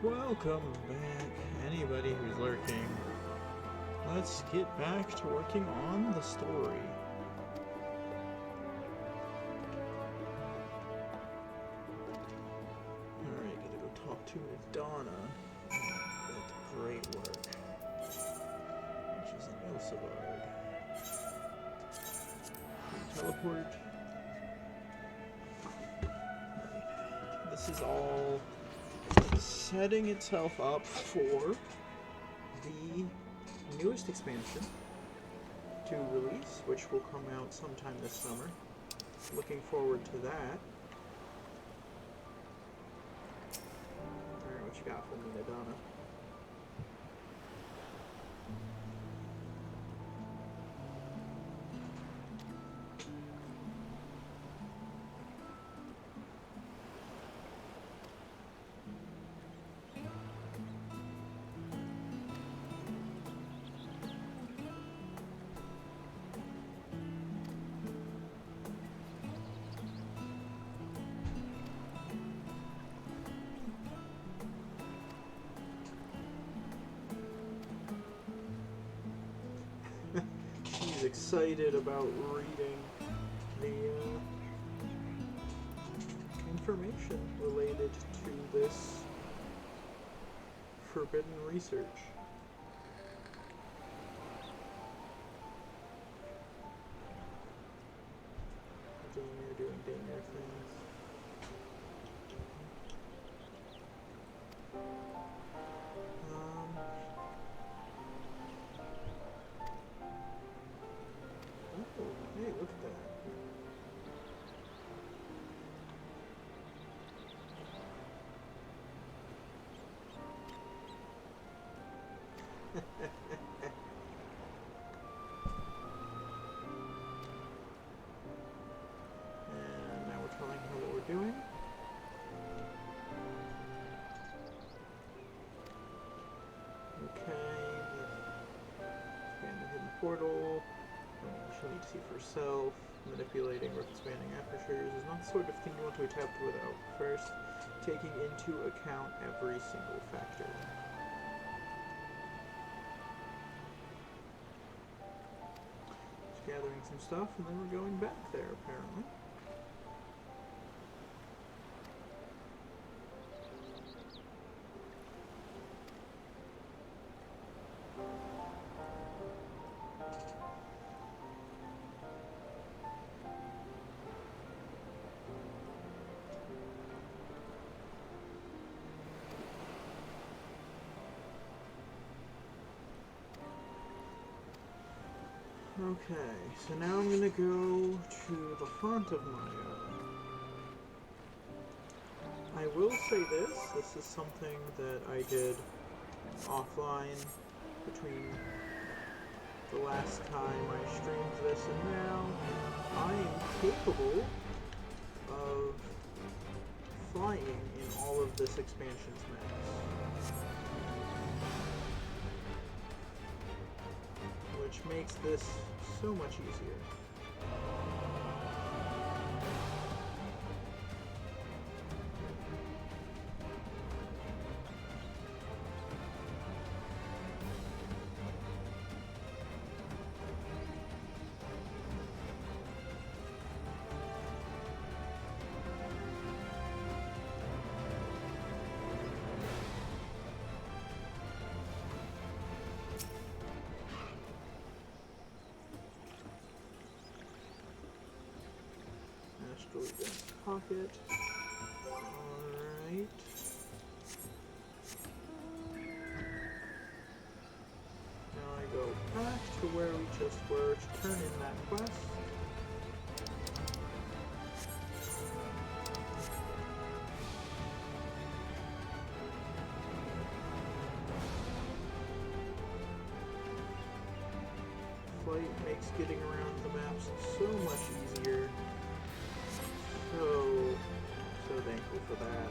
Welcome back, anybody who's lurking. Let's get back to working on the story. Alright, gotta go talk to Donna about the great work, which is in Ilsevard. Teleport. Right. This is all setting itself up for the newest expansion to release, which will come out sometime this summer. Looking forward to that. Alright, what you got for me, Nadana? She's excited about reading the information related to this forbidden research. Danger doing danger things. Oh, hey, look at that. And now we're telling her what we're doing. Okay, expand the hidden portal. She'll need to see for herself. Manipulating or expanding apertures is not the sort of thing you want to attempt without first taking into account every single factor. Just gathering some stuff, and then we're going back there, apparently. Okay, so now I'm gonna go to the font of Maya. I will say this is something that I did offline between the last time I streamed this and now. I am capable of flying in all of this expansion's maps, which makes this so much easier. Asteroid dense pocket. Alright. Now I go back to where we just were to turn in that quest. Flight makes getting around the maps so much easier. So thankful for that.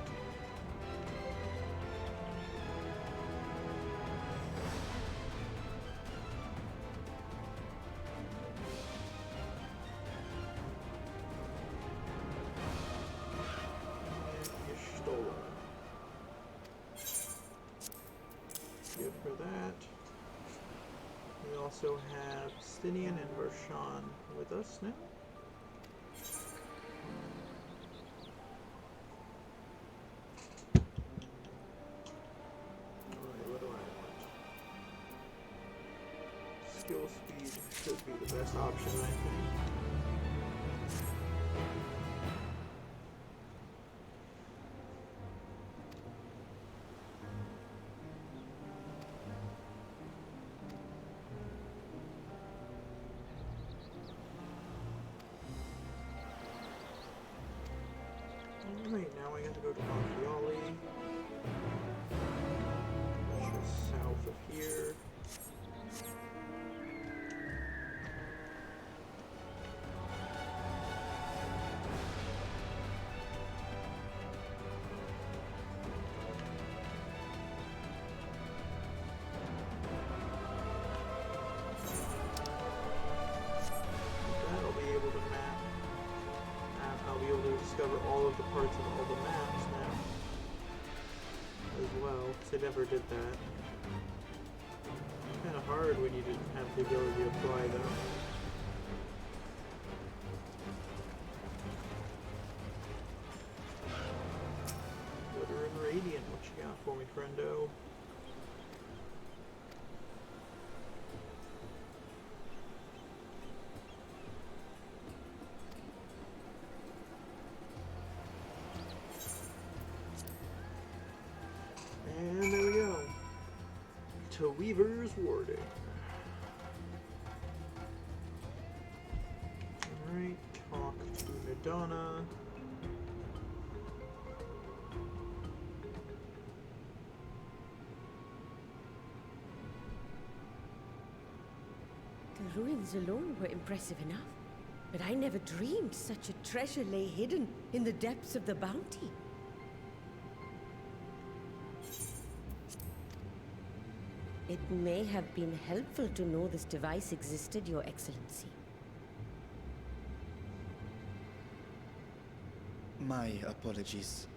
And Y'shtola. also have Stinian and Vershawn with us now. Alright, what do I want? Skill speed should be the best option, I think. Alright, now I have to go to Monfiali, which is south of here. I'll be able to map. I'll be able to discover all of the parts of all the maps now as well, because I never did that. It's kind of hard when you didn't have the ability to apply though. Glitter and Radiant, what you got for me, friendo? And there we go. To Weaver's Warding. Alright, talk to Madonna. The ruins alone were impressive enough, but I never dreamed such a treasure lay hidden in the depths of the Bounty. It may have been helpful to know this device existed, Your Excellency. My apologies.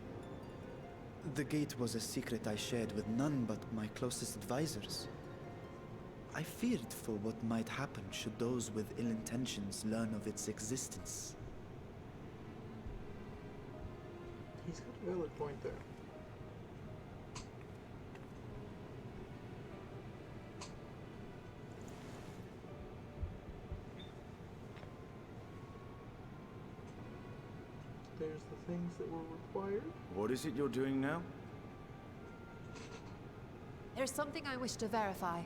The gate was a secret I shared with none but my closest advisors. I feared for what might happen should those with ill intentions learn of its existence. He's got a valid point there. There's the things that were required. What is it you're doing now? There's something I wish to verify.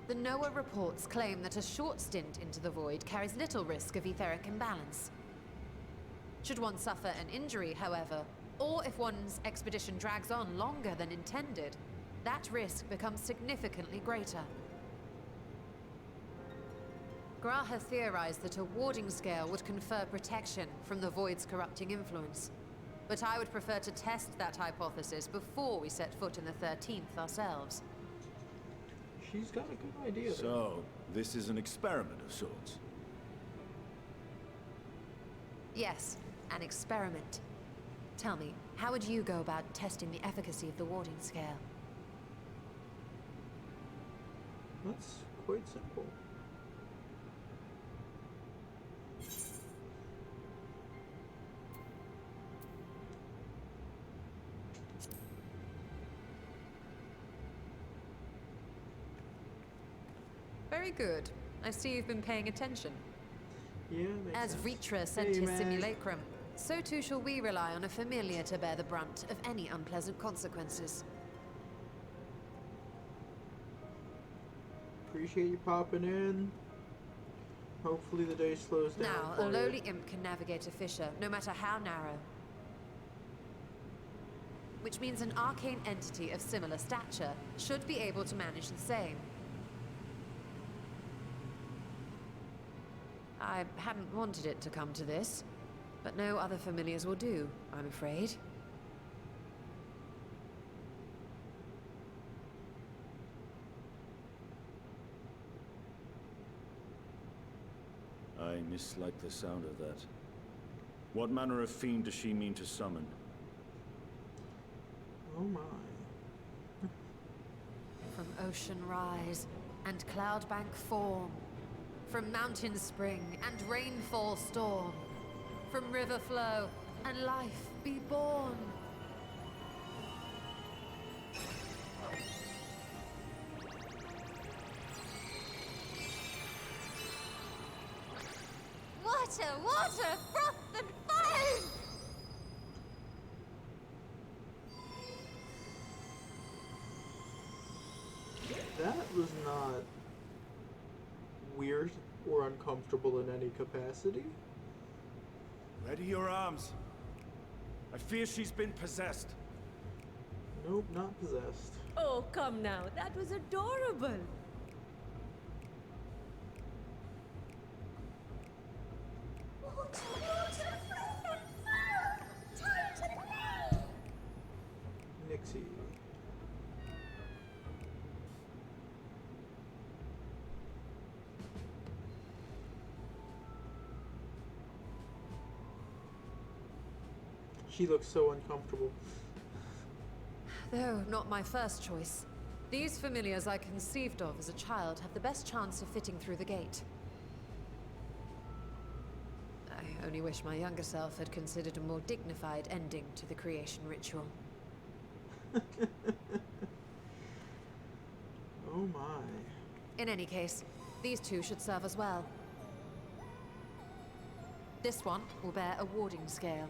The NOAA reports claim that a short stint into the void carries little risk of etheric imbalance. Should one suffer an injury, however, or if one's expedition drags on longer than intended, that risk becomes significantly greater. Graha theorized that a warding scale would confer protection from the void's corrupting influence. But I would prefer to test that hypothesis before we set foot in the 13th ourselves. She's got a good idea there. So, this is an experiment of sorts. Yes, an experiment. Tell me, how would you go about testing the efficacy of the warding scale? That's quite simple. Very good. I see you've been paying attention. Yeah, makes As sense. Vritra sent Hey, his Mag. simulacrum, so too shall we rely on a familiar to bear the brunt of any unpleasant consequences. Appreciate you popping in. Hopefully the day slows down Now, for a you. lowly imp can navigate a fissure, no matter how narrow. Which means an arcane entity of similar stature should be able to manage the same. I hadn't wanted it to come to this, but no other familiars will do, I'm afraid. I mislike the sound of that. What manner of fiend does she mean to summon? Oh my. From ocean rise and cloud bank form, from mountain spring and rainfall storm, from river flow and life be born. Water, water, froth and foam! That was not weird or uncomfortable in any capacity. Ready your arms. I fear she's been possessed. Nope, not possessed. Oh, come now. That was adorable. Water, water, froth and foam! Time to play! Nixie. She looks so uncomfortable. Though not my first choice. These familiars I conceived of as a child have the best chance of fitting through the gate. I only wish my younger self had considered a more dignified ending to the creation ritual. Oh my. In any case, these two should serve us well. This one will bear a warding scale.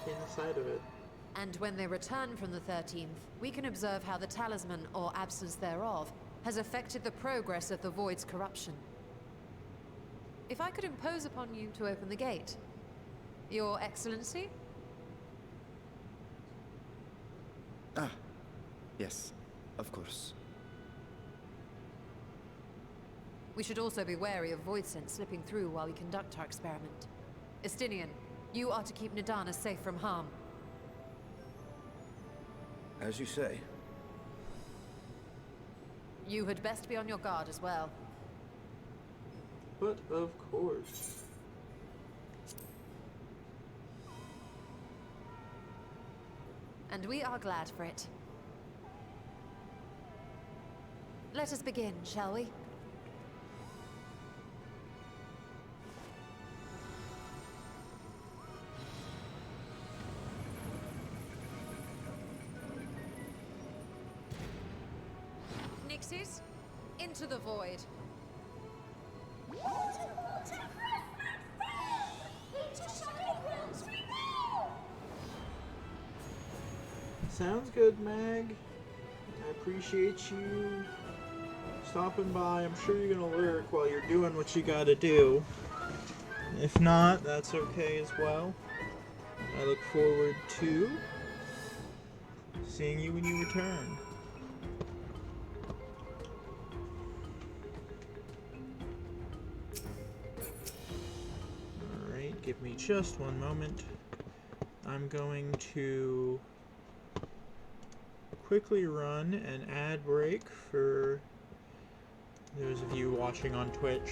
Inside of it. And when they return from the 13th, we can observe how the talisman, or absence thereof, has affected the progress of the Void's corruption. If I could impose upon you to open the gate. Your Excellency? Ah, yes, of course. We should also be wary of Void scent slipping through while we conduct our experiment. Estinian, you are to keep Nadana safe from harm. As you say. You had best be on your guard as well. But of course. And we are glad for it. Let us begin, shall we? Nixies, into the void. Water, water, froth and foam! Into shining realms we go! Sounds good, Mag. I appreciate you stopping by. I'm sure you're gonna lurk while you're doing what you gotta do. If not, that's okay as well. I look forward to seeing you when you return. Alright, give me just one moment. I'm going to quickly run an ad break for those of you watching on Twitch.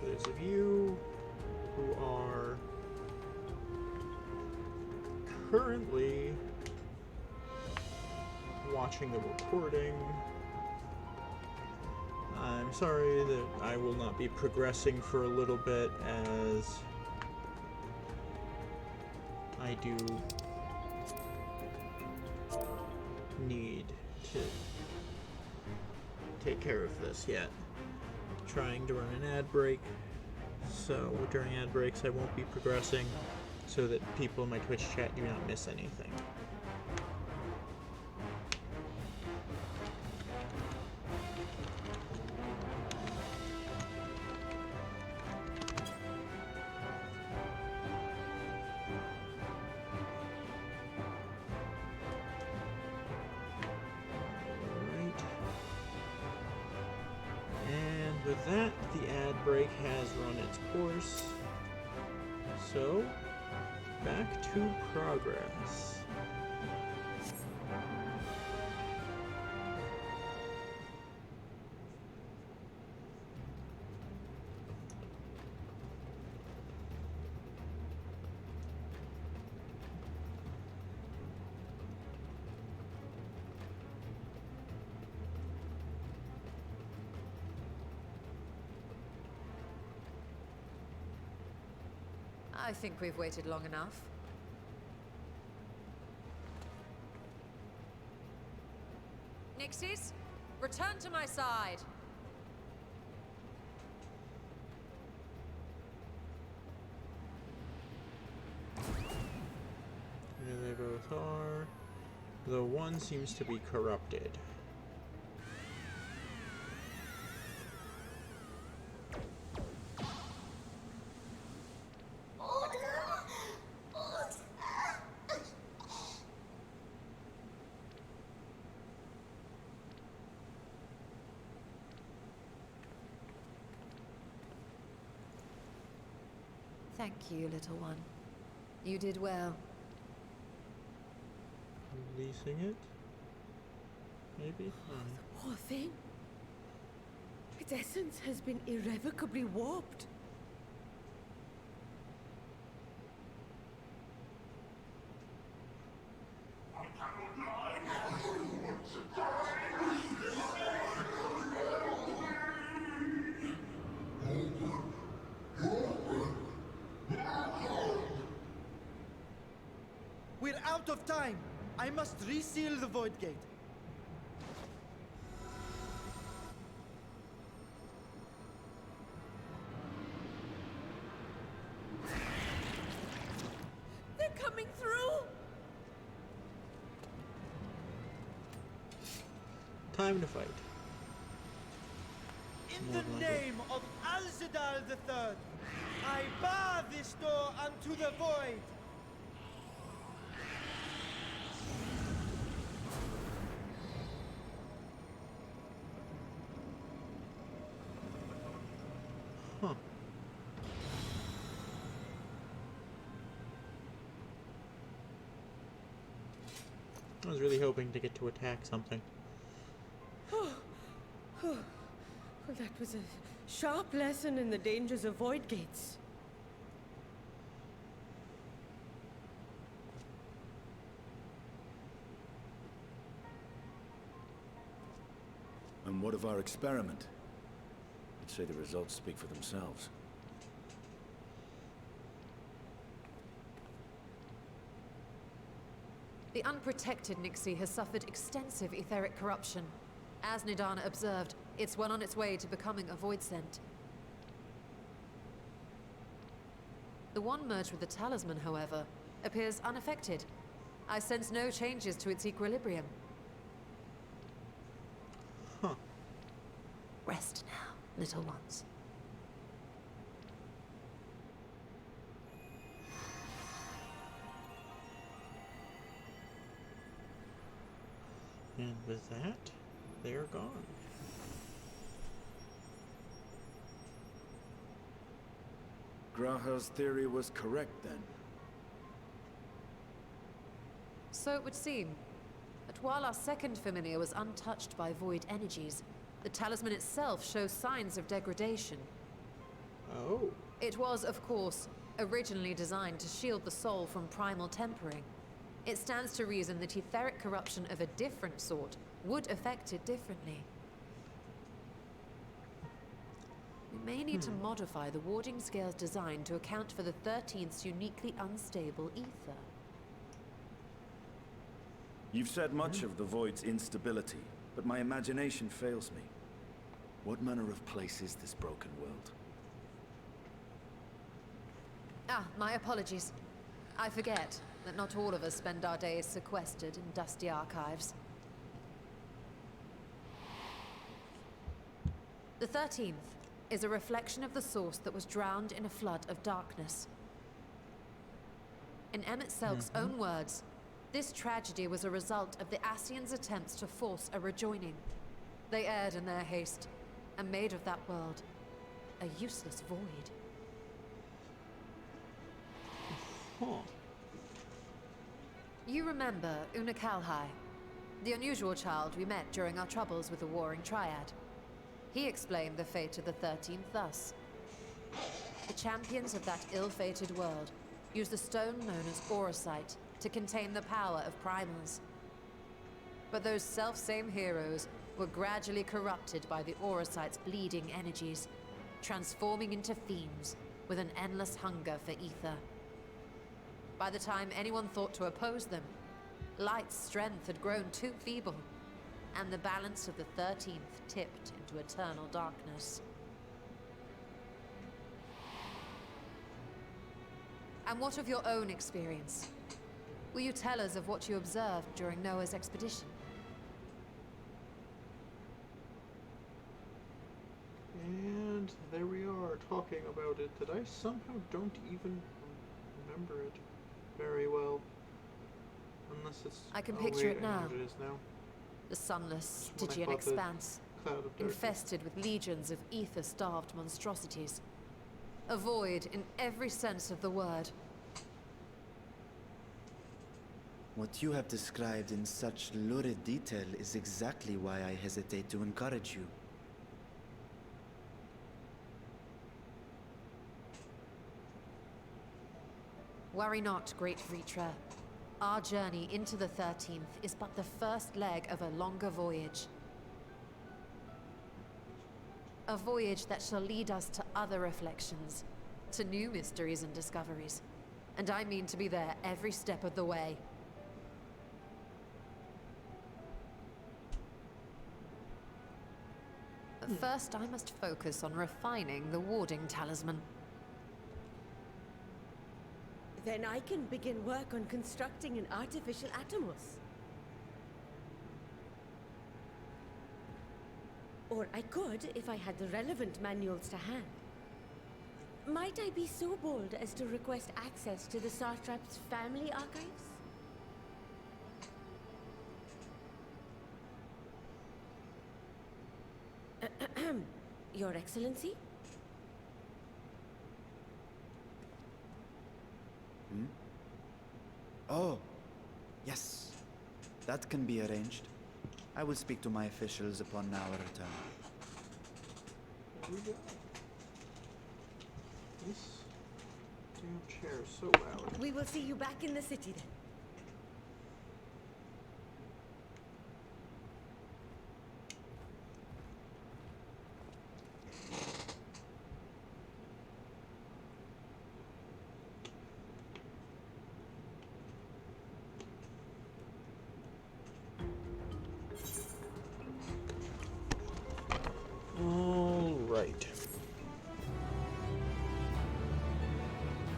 For those of you who are currently watching the recording, I'm sorry that I will not be progressing for a little bit as I do need to take care of this yet. Trying to run an ad break, so during ad breaks I won't be progressing so that people in my Twitch chat do not miss anything. With that, the ad break has run its course. So, back to progress. I think we've waited long enough. Nixies, return to my side. There they both are. The one seems to be corrupted. Thank you, little one. You did well. Releasing it? Maybe? Poor thing. Its essence has been irrevocably warped. We're out of time. I must reseal the Void Gate. They're coming through! Time to fight. In the name of Alzadal III, I bar this door unto the void. Huh. I was really hoping to get to attack something. Well, that was a sharp lesson in the dangers of void gates. And what of our experiment? I'd say the results speak for themselves. The unprotected Nixie has suffered extensive etheric corruption. As Nidana observed, it's well on its way to becoming a void scent. The one merged with the talisman, however, appears unaffected. I sense no changes to its equilibrium. Huh. Rest now, little ones. And with that, they're gone. Graha's theory was correct then. So it would seem. But while our second familiar was untouched by void energies, the talisman itself shows signs of degradation. Oh. It was, of course, originally designed to shield the soul from primal tempering. It stands to reason that etheric corruption of a different sort would affect it differently. We may need to modify the warding scale's design to account for the 13th's uniquely unstable ether. You've said much of the Void's instability, but my imagination fails me. What manner of place is this broken world? Ah, my apologies. I forget that not all of us spend our days sequestered in dusty archives. The 13th is a reflection of the source that was drowned in a flood of darkness. In Emet-Selch's own words, this tragedy was a result of the Ascians' attempts to force a rejoining. They erred in their haste, and made of that world a useless void. Huh. You remember Una Kalhai, the unusual child we met during our troubles with the Warring Triad. He explained the fate of the 13th thus. The champions of that ill-fated world used the stone known as Auracite to contain the power of primals. But those self-same heroes were gradually corrupted by the Auracite's bleeding energies, transforming into fiends with an endless hunger for ether. By the time anyone thought to oppose them, Light's strength had grown too feeble, and the balance of the 13th tipped into eternal darkness. And what of your own experience? Will you tell us of what you observed during Noah's expedition? And there we are, talking about it, that I somehow don't even remember it very well. Unless it's... I can oh, picture wait, it I know now. what it is now. The sunless, When I Stygian fought the expanse, Cloud of darkness. infested with legions of ether-starved monstrosities. A void in every sense of the word. What you have described in such lurid detail is exactly why I hesitate to encourage you. Worry not, great Vritra. Our journey into the 13th is but the first leg of a longer voyage. A voyage that shall lead us to other reflections, to new mysteries and discoveries. And I mean to be there every step of the way. But first, I must focus on refining the warding talisman. Then I can begin work on constructing an artificial Atomos. Or I could if I had the relevant manuals to hand. Might I be so bold as to request access to the Satrap's family archives? Your Excellency? Oh, yes. That can be arranged. I will speak to my officials upon our return. There we go. This damn chair is so loud. We will see you back in the city then. Alright.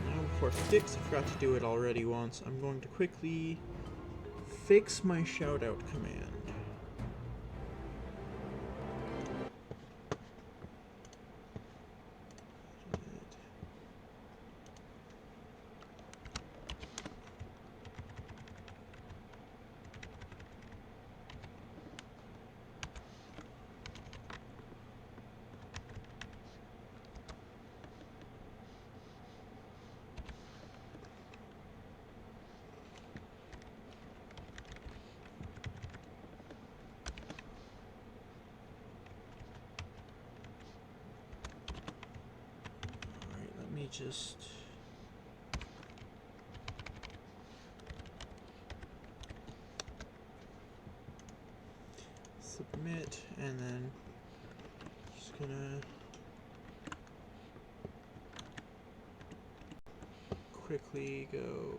Now before fix, I forgot to do it already once, I'm going to quickly fix my shoutout command. Just submit, and then just gonna quickly go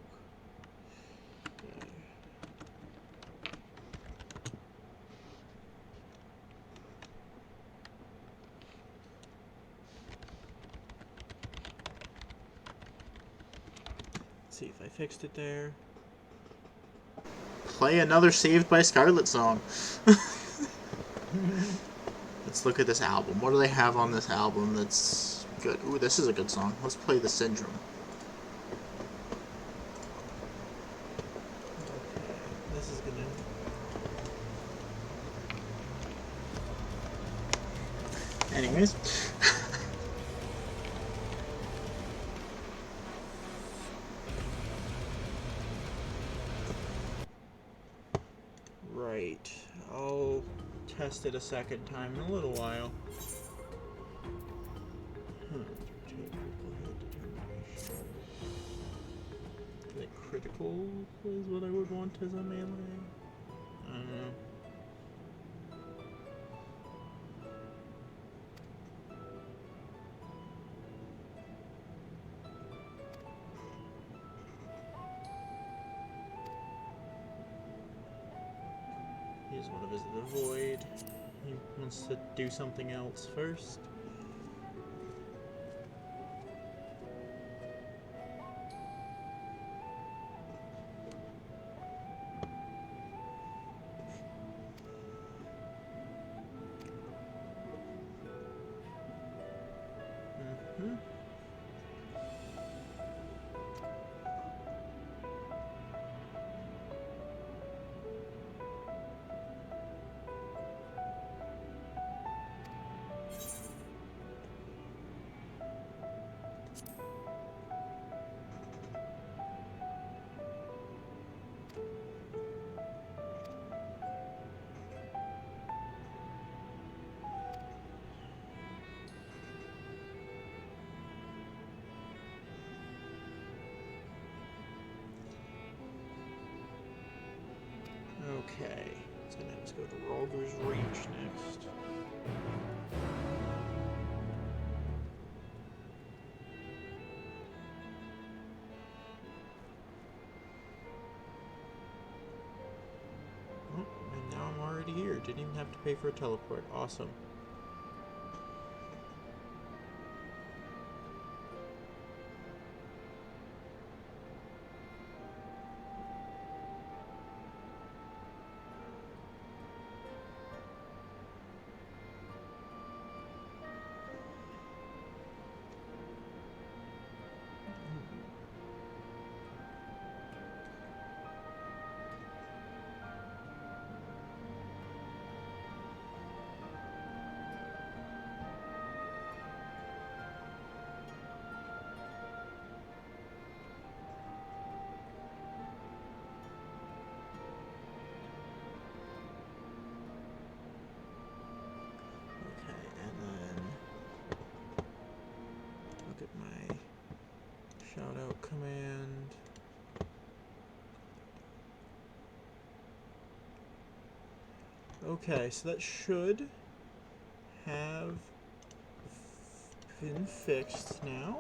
see if I fixed it there. Play another Saved by Scarlet song. Let's look at this album. What do they have on this album that's good? Ooh, this is a good song. Let's play The Syndrome. Okay, this is gonna... Anyways. Right, I'll test it a second time in a little while. Like critical is what I would want as a melee. I don't know. just want to visit the void. He wants to do something else first. Mm-hmm. Okay, so now let's go to Ralger's Reach next. Oh, and now I'm already here. Didn't even have to pay for a teleport. Awesome. Shout out command. Okay, so that should have been fixed now.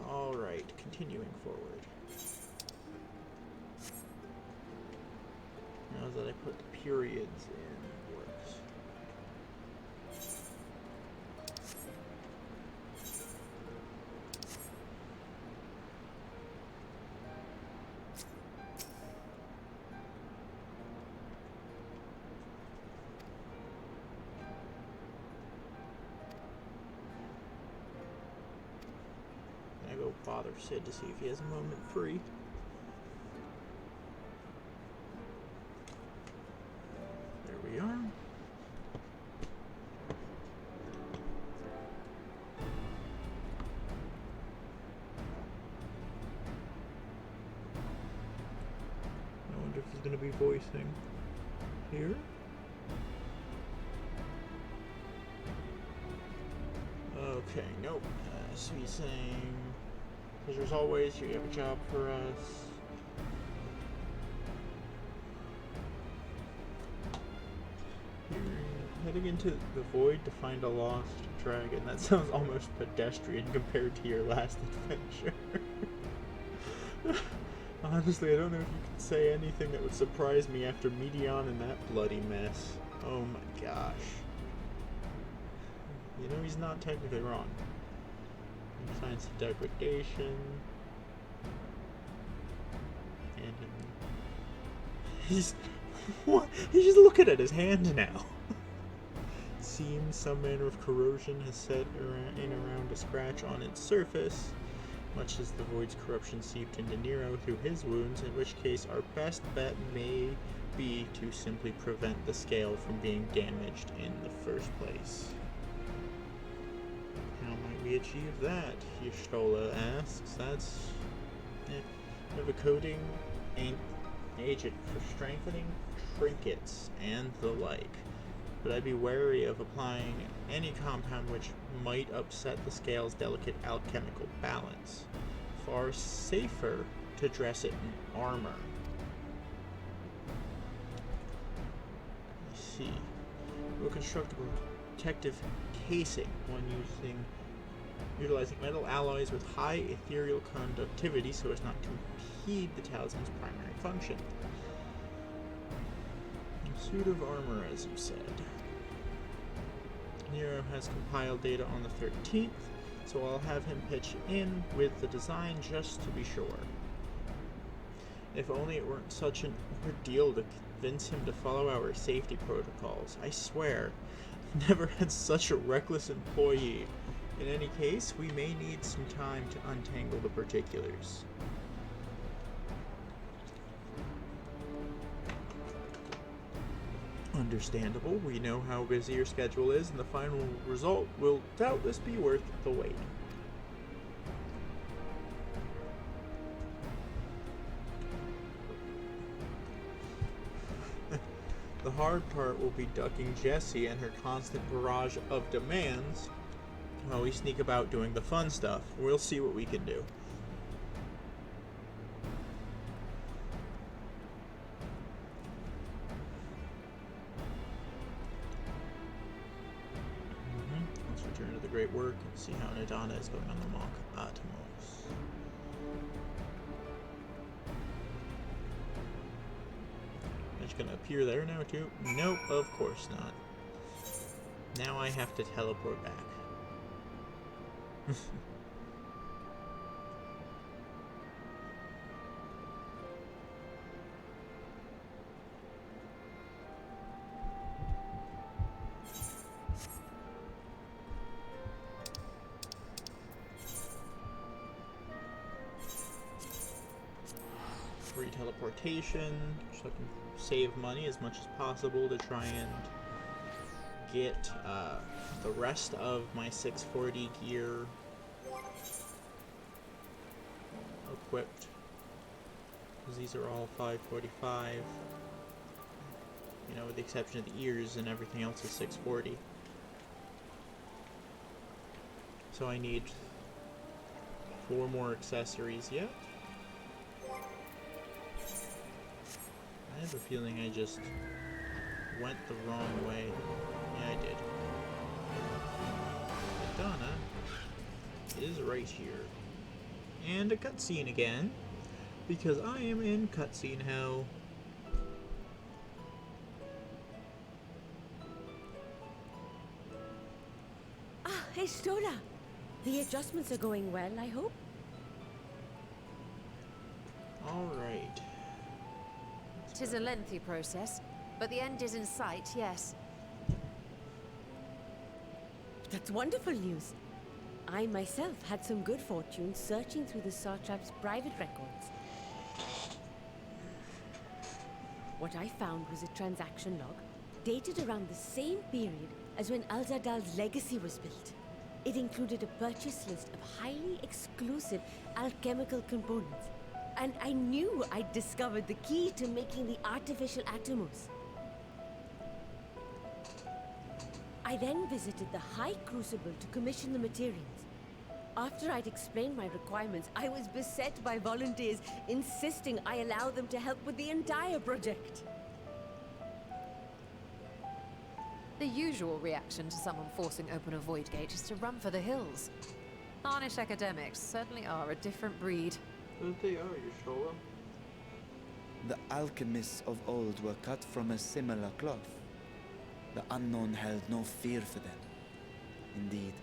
Alright, continuing forward. Now that I put the periods in, works. I go bother Sid to see if he has a moment free. There we are. I wonder if he's going to be voicing here. Okay, nope. So he's saying, as always, you have a job for us. You're heading into the void to find a lost dragon. That sounds almost pedestrian compared to your last adventure. Honestly, I don't know if you could say anything that would surprise me after Medion and that bloody mess. Oh my gosh. You know, he's not technically wrong. Signs of degradation. And he's what? He's just looking at his hand now. Seems some manner of corrosion has set around a scratch on its surface, much as the void's corruption seeped into Nero through his wounds, in which case our best bet may be to simply prevent the scale from being damaged in the first place. How might we achieve that? Y'shtola asks. That's we have a coating agent for strengthening trinkets and the like, but I'd be wary of applying any compound which might upset the scale's delicate alchemical balance. Far safer to dress it in armor. Let's see. We'll construct a protective casing when utilizing metal alloys with high ethereal conductivity so as not to impede the talisman's primary function. Suit of armor, as you said. Nero has compiled data on the 13th, so I'll have him pitch in with the design just to be sure. If only it weren't such an ordeal to convince him to follow our safety protocols. I swear, I've never had such a reckless employee. In any case, we may need some time to untangle the particulars. Understandable, we know how busy your schedule is, and the final result will doubtless be worth the wait. The hard part will be ducking Jessie and her constant barrage of demands while we sneak about doing the fun stuff. We'll see what we can do. Let's return to the great work and see how Nadana is going on the Mach Atomos. It's gonna appear there now too? Nope, of course not. Now I have to teleport back. Free teleportation, so I can save money as much as possible to try and get the rest of my 640 gear equipped, because these are all 545, you know, with the exception of the ears, and everything else is 640. So I need 4 more accessories yet. I have a feeling I just went the wrong way. Yeah, I did. Madonna is right here. And a cutscene again, because I am in cutscene hell. Ah, Estola! The adjustments are going well, I hope? Alright. 'Tis a lengthy process, but the end is in sight, yes. That's wonderful news. I myself had some good fortune searching through the Satrap's private records. What I found was a transaction log dated around the same period as when Al-Zadal's legacy was built. It included a purchase list of highly exclusive alchemical components, and I knew I'd discovered the key to making the artificial Atomos. I then visited the High Crucible to commission the materials. After I'd explained my requirements, I was beset by volunteers insisting I allow them to help with the entire project. The usual reaction to someone forcing open a void gate is to run for the hills. Harnish academics certainly are a different breed. They are, Y'shtola. The alchemists of old were cut from a similar cloth. The unknown held no fear for them. Indeed,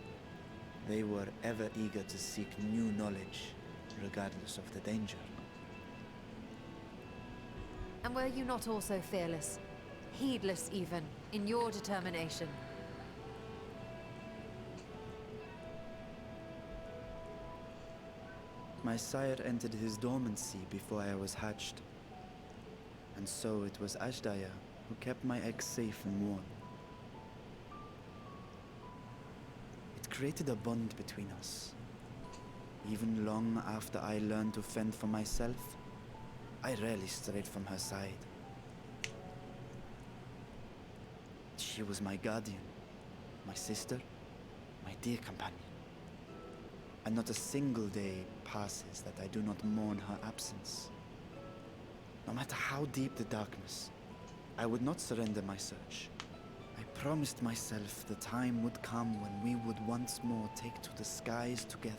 they were ever eager to seek new knowledge, regardless of the danger. And were you not also fearless? Heedless even, in your determination? My sire entered his dormancy before I was hatched. And so it was Ashdaya who kept my eggs safe and warm. It created a bond between us. Even long after I learned to fend for myself, I rarely strayed from her side. She was my guardian, my sister, my dear companion. And not a single day passes that I do not mourn her absence. No matter how deep the darkness, I would not surrender my search. I promised myself the time would come when we would once more take to the skies together.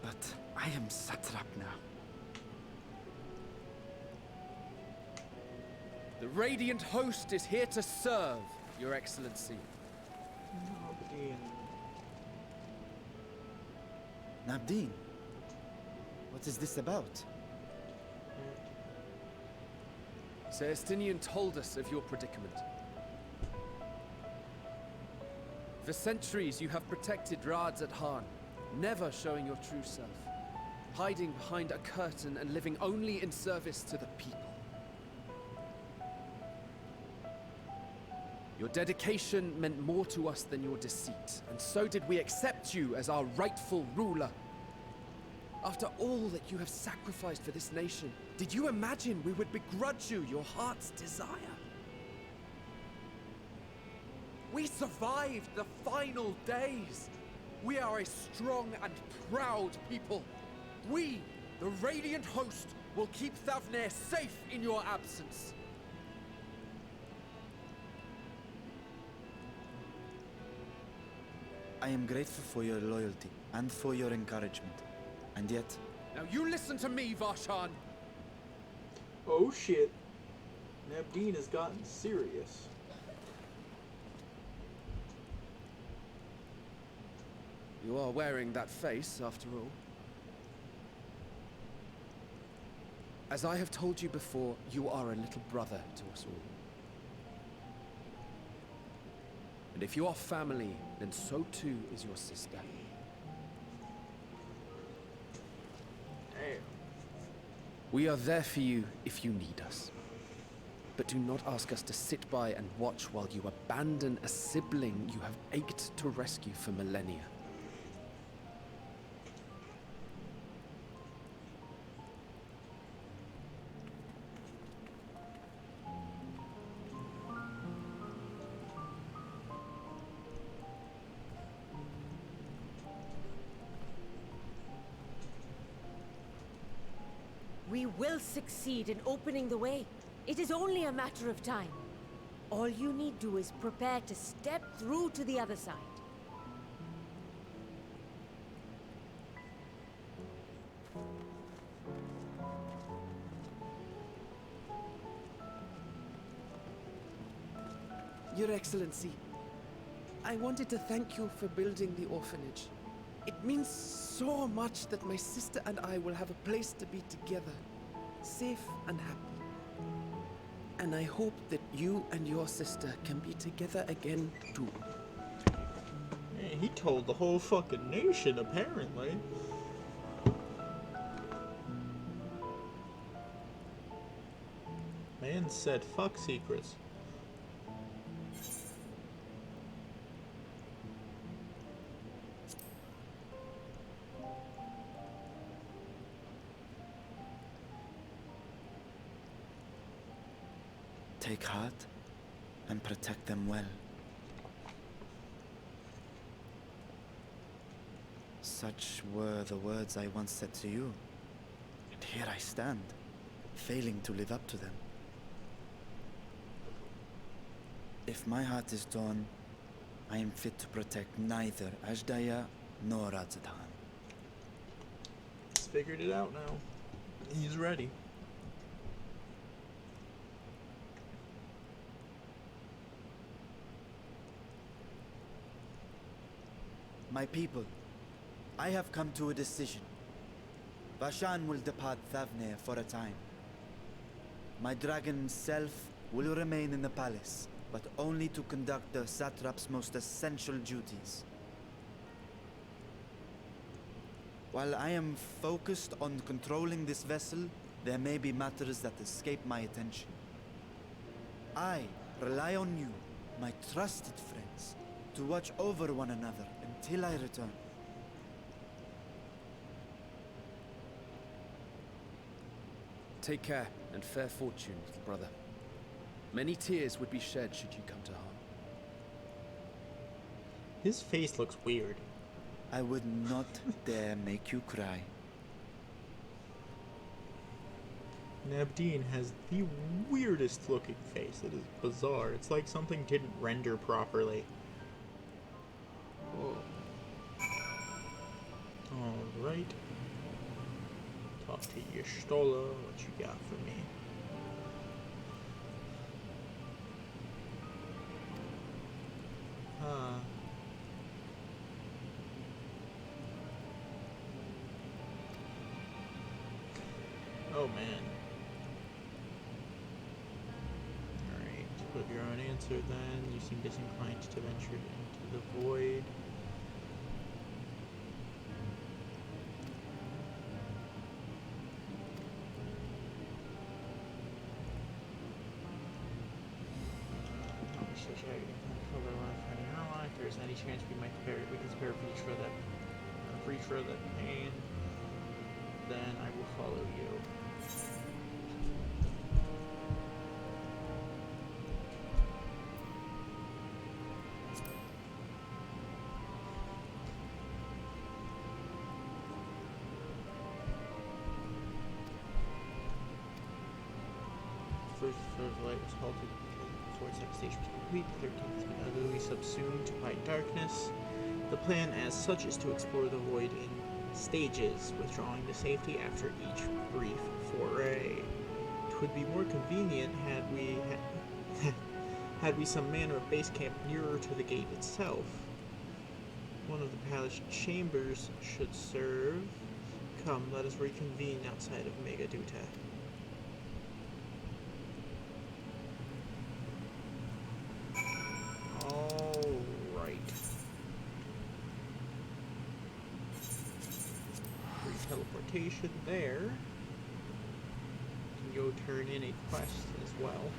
But I am satrap now. The Radiant Host is here to serve, Your Excellency. Nabdeen. Nabdeen, what is this about? Sir Estinian told us of your predicament. For centuries you have protected Rads at Han, never showing your true self, hiding behind a curtain and living only in service to the people. Your dedication meant more to us than your deceit, and so did we accept you as our rightful ruler. After all that you have sacrificed for this nation, did you imagine we would begrudge you your heart's desire? We survived the final days. We are a strong and proud people. We, the Radiant Host, will keep Thavnair safe in your absence. I am grateful for your loyalty and for your encouragement. And yet, Now you listen to me, Varshan. Oh shit. Nabdeen has gotten serious. You are wearing that face, after all. As I have told you before, you are a little brother to us all. And if you are family, then so too is your sister. Damn. We are there for you if you need us. But do not ask us to sit by and watch while you abandon a sibling you have ached to rescue for millennia. We will succeed in opening the way. It is only a matter of time. All you need do is prepare to step through to the other side. Your Excellency, I wanted to thank you for building the orphanage. It means so much that my sister and I will have a place to be together, safe and happy. And I hope that you and your sister can be together again too. Man, he told the whole fucking nation, apparently. Man said fuck secrets. take heart and protect them well. Such were the words I once said to you. And here I stand, failing to live up to them. If my heart is torn, I am fit to protect neither Ajdaya nor Radzadhan. He's figured it out now. He's ready. My people, I have come to a decision. Vashan will depart Thavnair for a time. My dragon self will remain in the palace, but only to conduct the satrap's most essential duties. While I am focused on controlling this vessel, there may be matters that escape my attention. I rely on you, my trusted friends, to watch over one another until I return. Take care and fair fortune, little brother. Many tears would be shed should you come to harm. His face looks weird. I would not dare make you cry. Nabdeen has the weirdest looking face. It is bizarre. It's like something didn't render properly. Oh. Alright. Talk to Y'shtola. What you got for me? of your own answer then. You seem disinclined to venture into the void. If there's any chance we can spare Vritra that pain, then I will follow you. First light was halted before its next stage was complete. The 13th has been utterly subsumed by darkness. The plan as such is to explore the void in stages, withdrawing to safety after each brief foray. It would be more convenient had we had we some manner of base camp nearer to the gate itself. One of the palace chambers should serve. Come, let us reconvene outside of Megaduta. Teleportation there. You can go turn in a quest as well.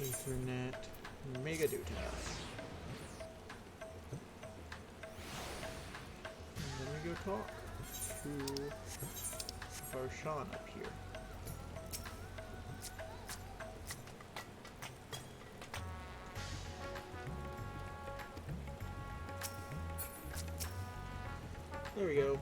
Ethernet Megaduta. And then we go talk to Varshan up here. There we go.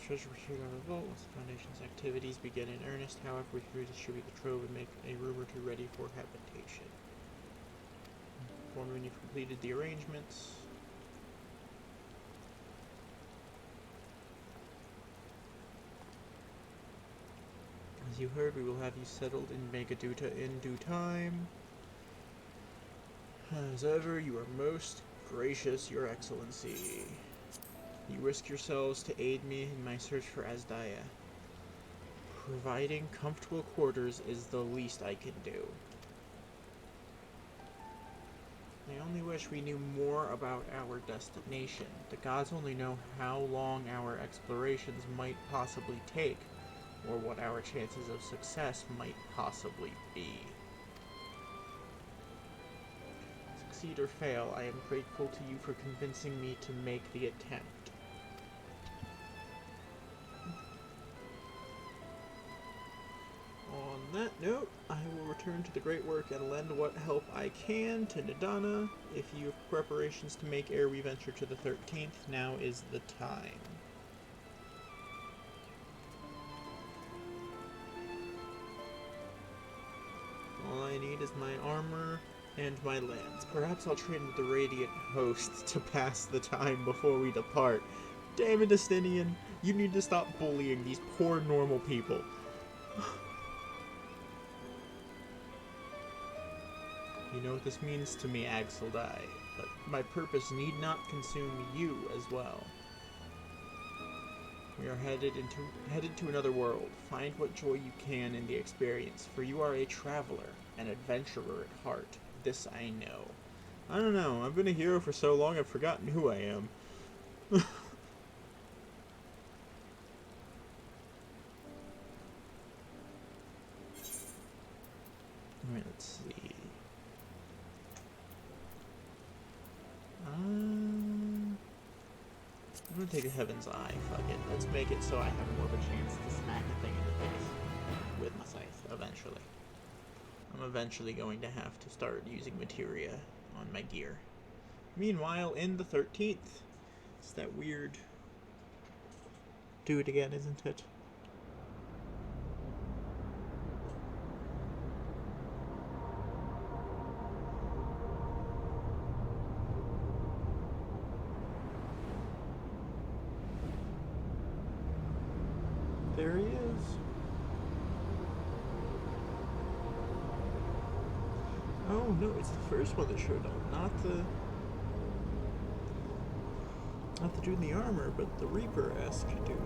Treasure pursued on the vault. Once the Foundation's activities begin in earnest, however, we can redistribute the trove and make a room or two ready for habitation. Inform when you've completed the arrangements. As you heard, we will have you settled in Megaduta in due time. As ever, you are most gracious, Your Excellency. You risk yourselves to aid me in my search for Azdaia. Providing comfortable quarters is the least I can do. I only wish we knew more about our destination. The gods only know how long our explorations might possibly take, or what our chances of success might possibly be. Succeed or fail, I am grateful to you for convincing me to make the attempt. On that note, I will return to the great work and lend what help I can to Nadana. If you have preparations to make ere we venture to the 13th, now is the time. All I need is my armor and my lance. Perhaps I'll train with the Radiant Host to pass the time before we depart. Damn it, Justinian, you need to stop bullying these poor normal people. You know what this means to me, Axeldai, but my purpose need not consume you as well. We are headed to another world. Find what joy you can in the experience, for you are a traveler, an adventurer at heart. This I know. I don't know, I've been a hero for so long I've forgotten who I am. Alright, let's see. I'm gonna take a Heaven's Eye, fuck it. Let's make it so I have more of a chance to smack a thing in the face with my scythe, eventually. I'm eventually going to have to start using materia on my gear. Meanwhile, in the 13th, it's that weird do it again, isn't it? There he is. Oh no, it's the first one that showed up, not the dude in the armor, but the Reaper-esque dude.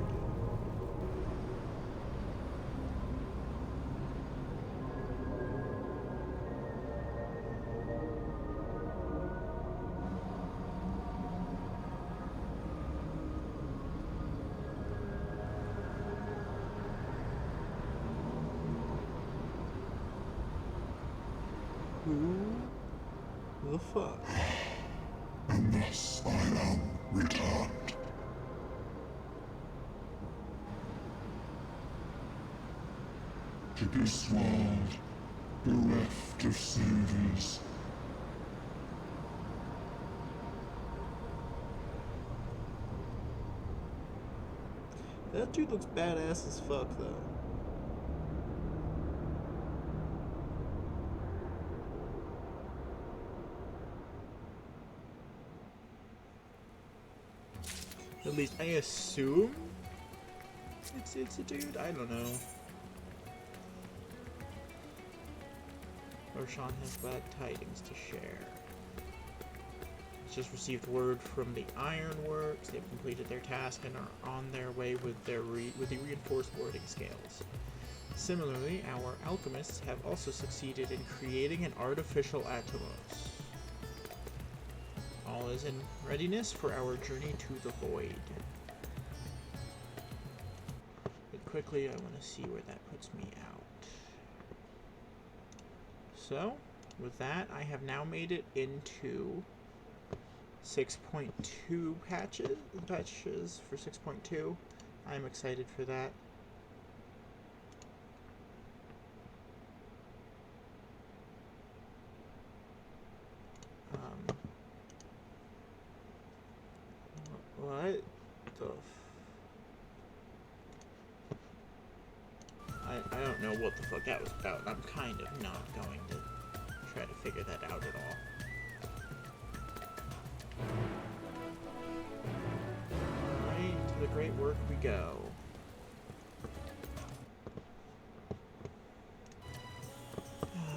Who the fuck? And thus I am returned. To this world, bereft of saviors. That dude looks badass as fuck, though. At least I assume it's a dude. I don't know. Roshan has bad tidings to share. He's just received word from the Ironworks. They've completed their task and are on their way with the reinforced boarding scales. Similarly, our alchemists have also succeeded in creating an artificial Atomos. All is in readiness for our journey to the void. But quickly, I want to see where that puts me out. So, with that, I have now made it into 6.2 patches for 6.2. I'm excited for that. What the I don't know what the fuck that was about, and I'm kind of not going to try to figure that out at all. Alright, to the great work we go.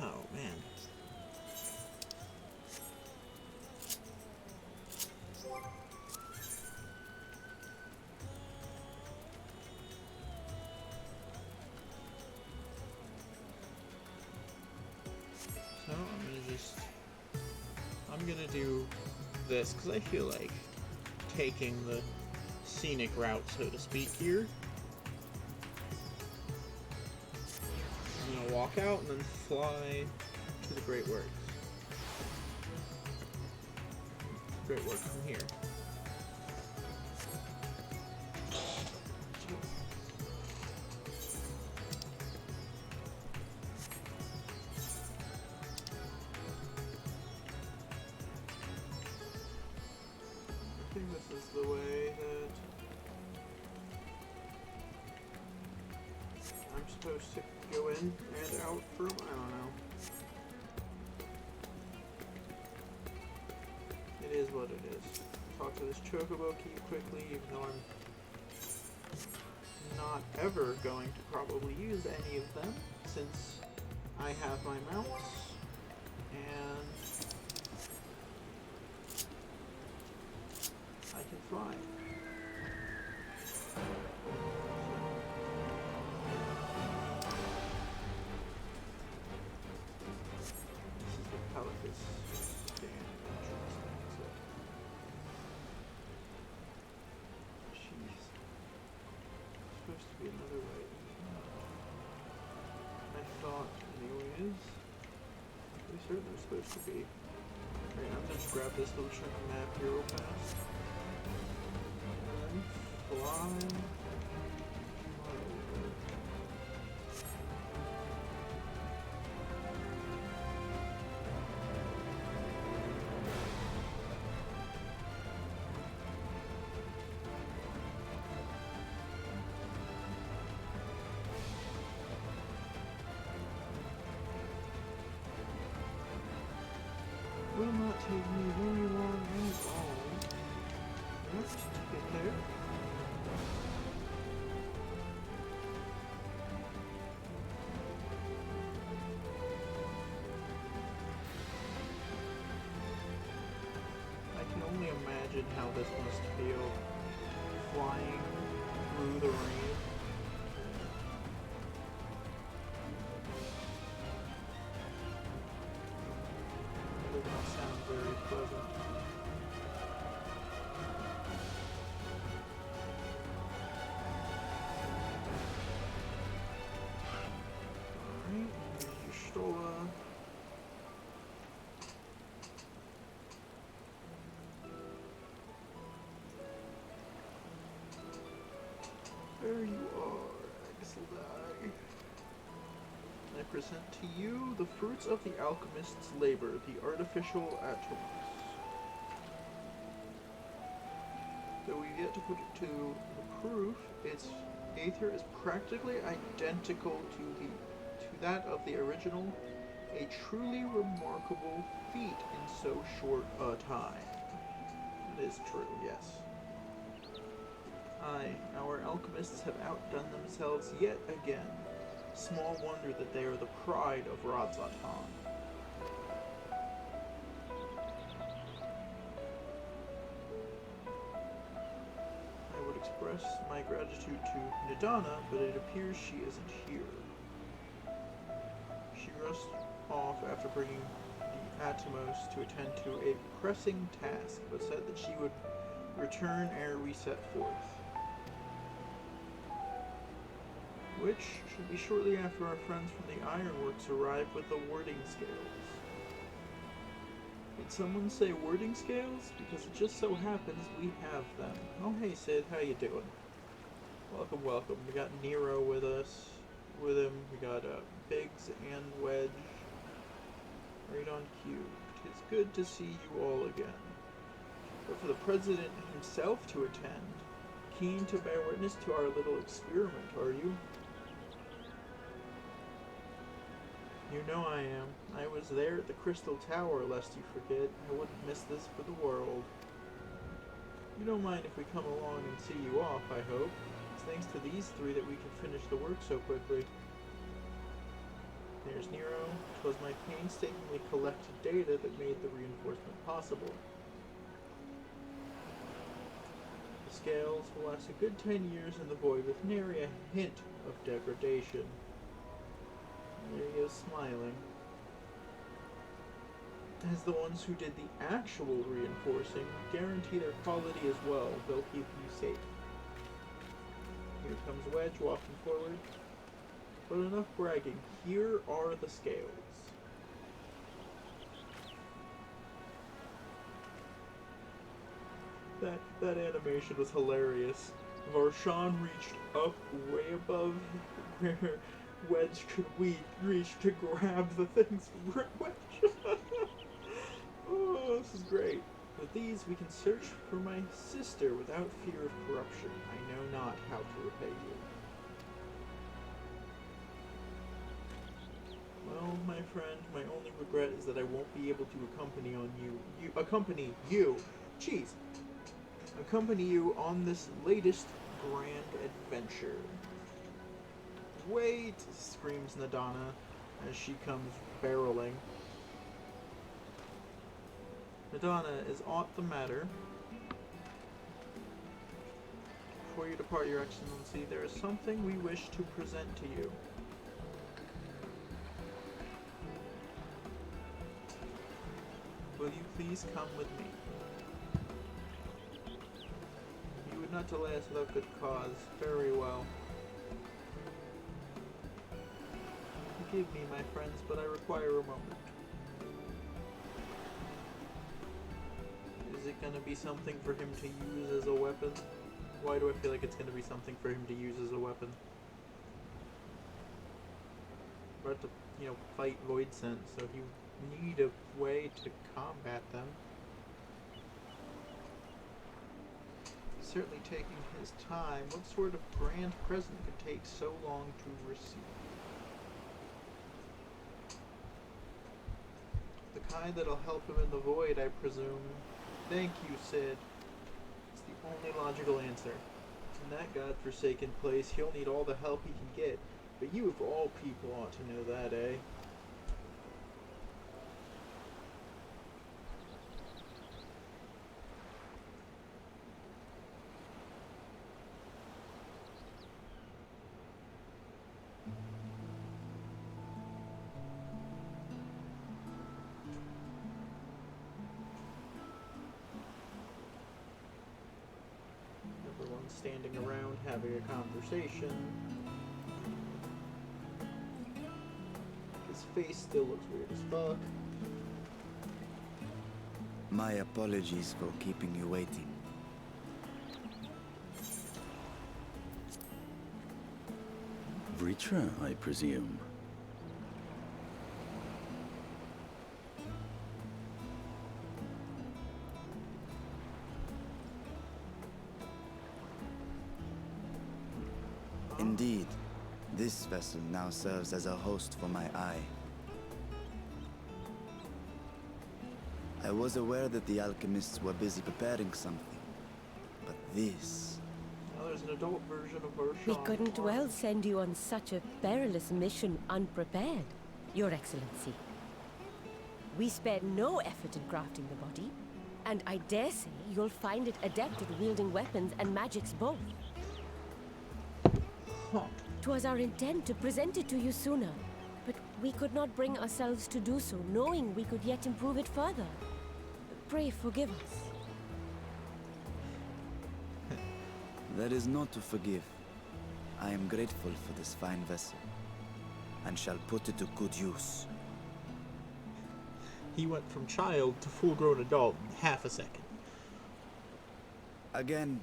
Oh, man. So I'm gonna do this because I feel like taking the scenic route, so to speak, here. I'm gonna walk out and then fly to the Great Works. Great Works from here. I think this is the way that I'm supposed to go in and out from. I don't know. It is what it is. Talk to this Chocobo key quickly, even though I'm not ever going to probably use any of them, since I have my mounts, and I can fly. This is the Pelicus stand entrance thing, so. Jeez. Supposed to be another way. I thought, anyways. Pretty certain there's supposed to be. Alright, I'm gonna just grab this little chunk of map here real fast. And fly. to get there. I can only imagine how this must feel, flying through the rain. It does not sound very pleasant. Alright, here's your Stola. There you are, Axeldai. I present to you the fruits of the alchemist's labor, the artificial Atomos. Though we've yet to put it to the proof, its aether is practically identical to that of the original, a truly remarkable feat in so short a time. It is true, yes. Aye, our alchemists have outdone themselves yet again. Small wonder that they are the pride of Radzatan. I would express my gratitude to Nidana, but it appears she isn't here. She rushed off after bringing the Atomos to attend to a pressing task, but said that she would return ere we set forth. Which should be shortly after our friends from the Ironworks arrive with the warding scales. Did someone say warding scales? Because it just so happens we have them. Oh hey Sid, how you doing? Welcome, welcome. We got Nero with us. With him, we got Biggs and Wedge. Right on cue. Tis good to see you all again. But for the President himself to attend, keen to bear witness to our little experiment, are you? You know I am. I was there at the Crystal Tower, lest you forget. I wouldn't miss this for the world. You don't mind if we come along and see you off, I hope. It's thanks to these three that we can finish the work so quickly. There's Nero. 'Twas my painstakingly collected data that made the reinforcement possible. The scales will last a good 10 years in the void with nary a hint of degradation. There he is, smiling. As the ones who did the actual reinforcing guarantee their quality as well, they'll keep you safe. Here comes Wedge walking forward. But enough bragging. Here are the scales. That animation was hilarious. Varshan reached up way above where Wedge could reach to grab the things from Wedge. Oh, this is great. With these, we can search for my sister without fear of corruption. I know not how to repay you. Well, my friend, my only regret is that I won't be able to accompany you on this latest grand adventure. Wait, screams Nadana as she comes barreling. Nadana, is aught the matter? Before you depart, Your Excellency, there is something we wish to present to you. Will you please come with me? You would not delay us without good cause. Very well. Forgive me, my friends, but I require a moment. Is it gonna be something for him to use as a weapon? Why do I feel like it's gonna be something for him to use as a weapon? We're about to, fight Void Sense, so you need a way to combat them. He's certainly taking his time. What sort of grand present could take so long to receive? The kind that'll help him in the void, I presume. Thank you, Sid. It's the Only logical answer. In that godforsaken place, he'll need all the help he can get. But you, of all people, ought to know that, eh? Everyone's standing around having a conversation. His face still looks weird as fuck. My apologies for keeping you waiting. Vritra, I presume. Indeed, this vessel now serves as a host for my eye. I was aware that the alchemists were busy preparing something, but this... Now there's an adult version of our We Sean couldn't Connery. well send you on such a perilous mission unprepared, Your Excellency. We spared no effort in crafting the body, and I dare say you'll find it adept at wielding weapons and magics both. Huh. 'Twas our intent to present it to you sooner, but we could not bring ourselves to do so, knowing we could yet improve it further. Pray forgive us. There is naught to forgive. I am grateful for this fine vessel, and shall put it to good use. He went from child to full-grown adult in half a second. Again,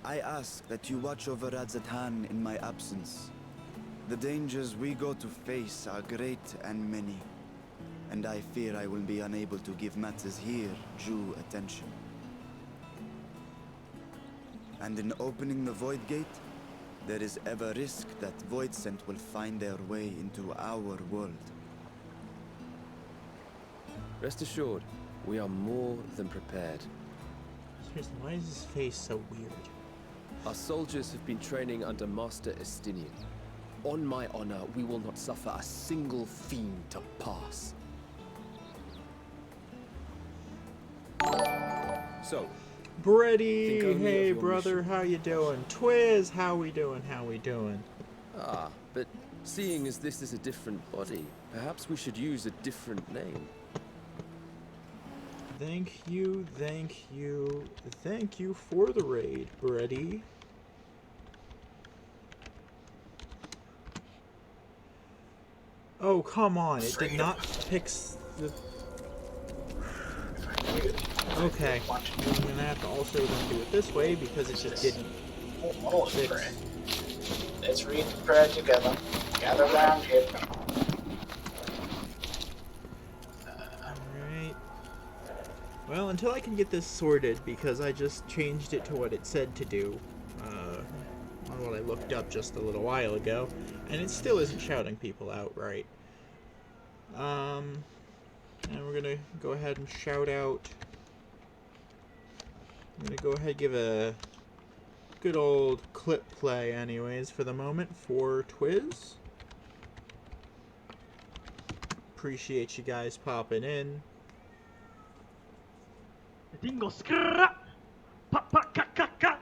I ask that you watch over Radzatan in my absence. The dangers we go to face are great and many, and I fear I will be unable to give matters here due attention. And in opening the Void Gate, there is ever risk that Voidsent will find their way into our world. Rest assured, we are more than prepared. Seriously, why is his face so weird? Our soldiers have been training under Master Estinian. On my honor, we will not suffer a single fiend to pass. So, Brady, Think only hey of your brother, mission. how you doing? Twiz, how we doing? How we doing? but seeing as this is a different body, perhaps we should use a different name. Thank you, thank you, thank you for the raid, Brady. Oh, come on, it did not fix the... Okay, I'm gonna have to also then do it this way because it just didn't fix. Let's read the prayer together. Gather round here. Alright. Well, until I can get this sorted, because I just changed it to what it said to do, on what I looked up just a little while ago, and it still isn't shouting people out right. And we're gonna go ahead and shout out. I'm gonna go ahead and give a good old clip play anyways for the moment for Twiz. Appreciate you guys popping in. Dingo skrrra, pa pa ka ka ka,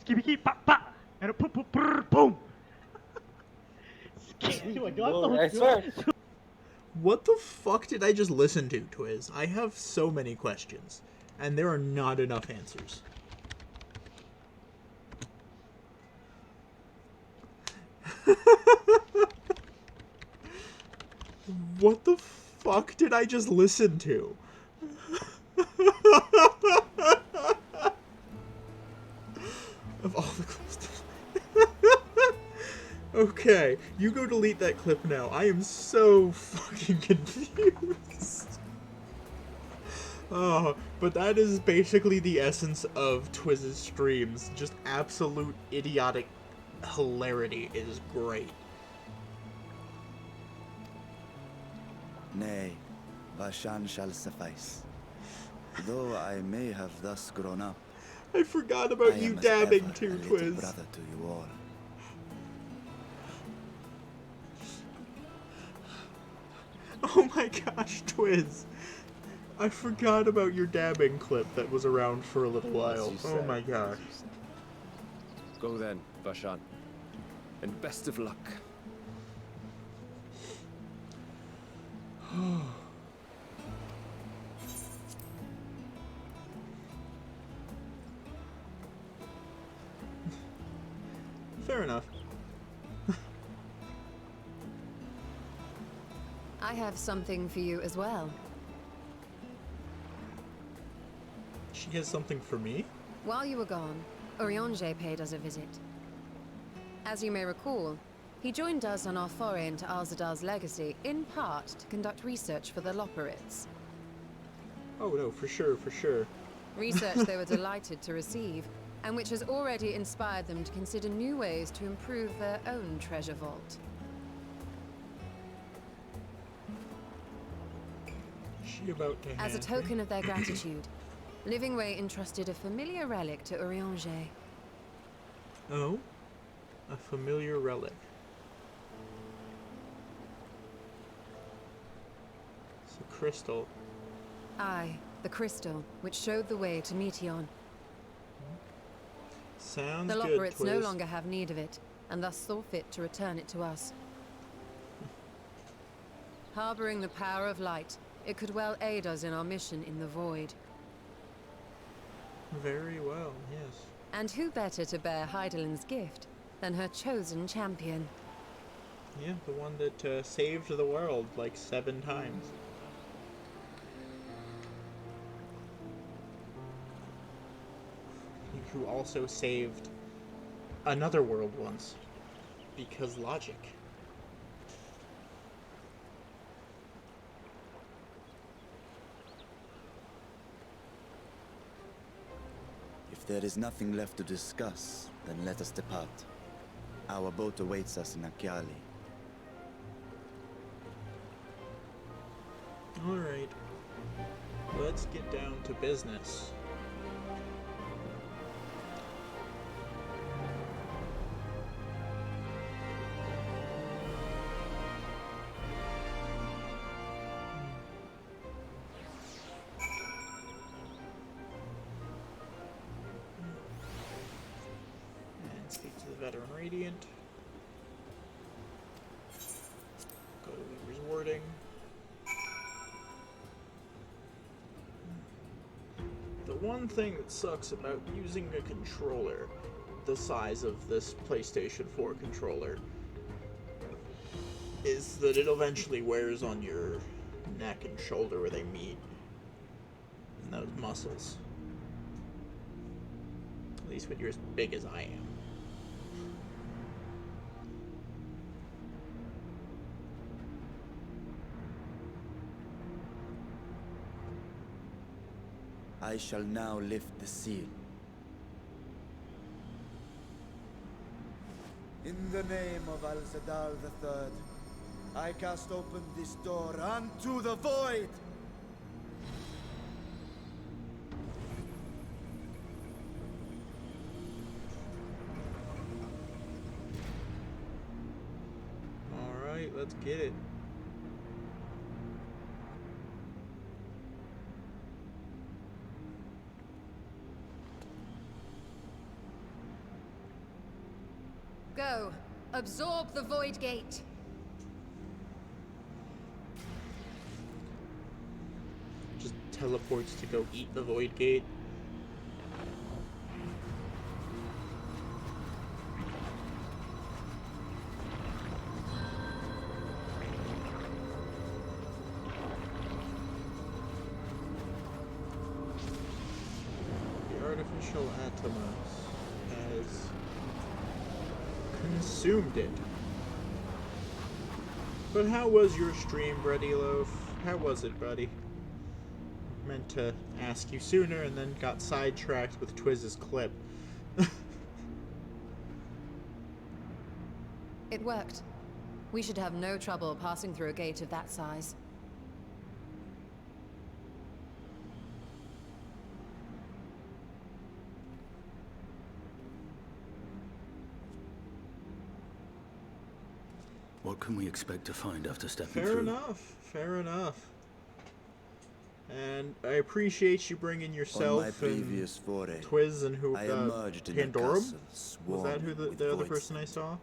skibiki pa pa, and a poo poo brr boom. Oh my God! Whoa, I swear. What the fuck did I just listen to, Twiz? I have so many questions, and there are not enough answers. What the fuck did I just listen to? Of all the clips. Okay, you go delete that clip now. I am so fucking confused. Oh, but that is basically the essence of Twiz's streams. Just absolute idiotic hilarity. It is great. Nay, Vashan shall suffice. Though I may have thus grown up, I forgot I about you am as dabbing ever too, a little Twiz. brother to you all. Oh my gosh, Twiz. I forgot about your dabbing clip that was around for a little while. As you Oh say, my gosh. as you say. Go then, Vashan. And best of luck. Fair enough. I have something for you as well. She has something for me? While you were gone, Urianger paid us a visit. As you may recall, he joined us on our foray into Alzadal's legacy, in part to conduct research for the Loperids. Oh no, for sure, for sure. Research they were delighted to receive, and which has already inspired them to consider new ways to improve their own treasure vault. Is she about to As a hand token me? of their gratitude, Livingway entrusted a familiar relic to Urianger. Oh? A familiar relic. It's a crystal. Aye, the crystal, which showed the way to Meteon. Sounds The good, Loperids no Twiz. longer have need of it, and thus saw fit to return it to us. Harboring the power of light, it could well aid us in our mission in the Void. Very well, yes. And who better to bear Heidelin's gift than her chosen champion? Yeah, the one that saved the world like 7 times. Who also saved another world once. Because logic. If there is nothing left to discuss, then let us depart. Our boat awaits us in Akyali. Alright. Let's get down to business. And speak to the veteran Radiant. Go to Weaver's Warding. The one thing that sucks about using a controller the size of this PlayStation 4 controller is that it eventually wears on your neck and shoulder where they meet. And those muscles. At least when you're as big as I am. I shall now lift the seal. In the name of Al-Zadal III, I cast open this door unto the void! Alright, let's get it. Go, absorb the Void Gate. Just teleports to go eat the Void Gate. The artificial Atomos has consumed it. But how was your stream, Bready Loaf? How was it, buddy? Meant to ask you sooner and then got sidetracked with Twiz's clip. It worked. We should have no trouble passing through a gate of that size. What can we expect to find after stepping Fair through? enough. Fair enough. And I appreciate you bringing On yourself my previous foray, and Twiz and who I emerged in a Pandorum? castle Was swarming that who with the other void person I scent. saw?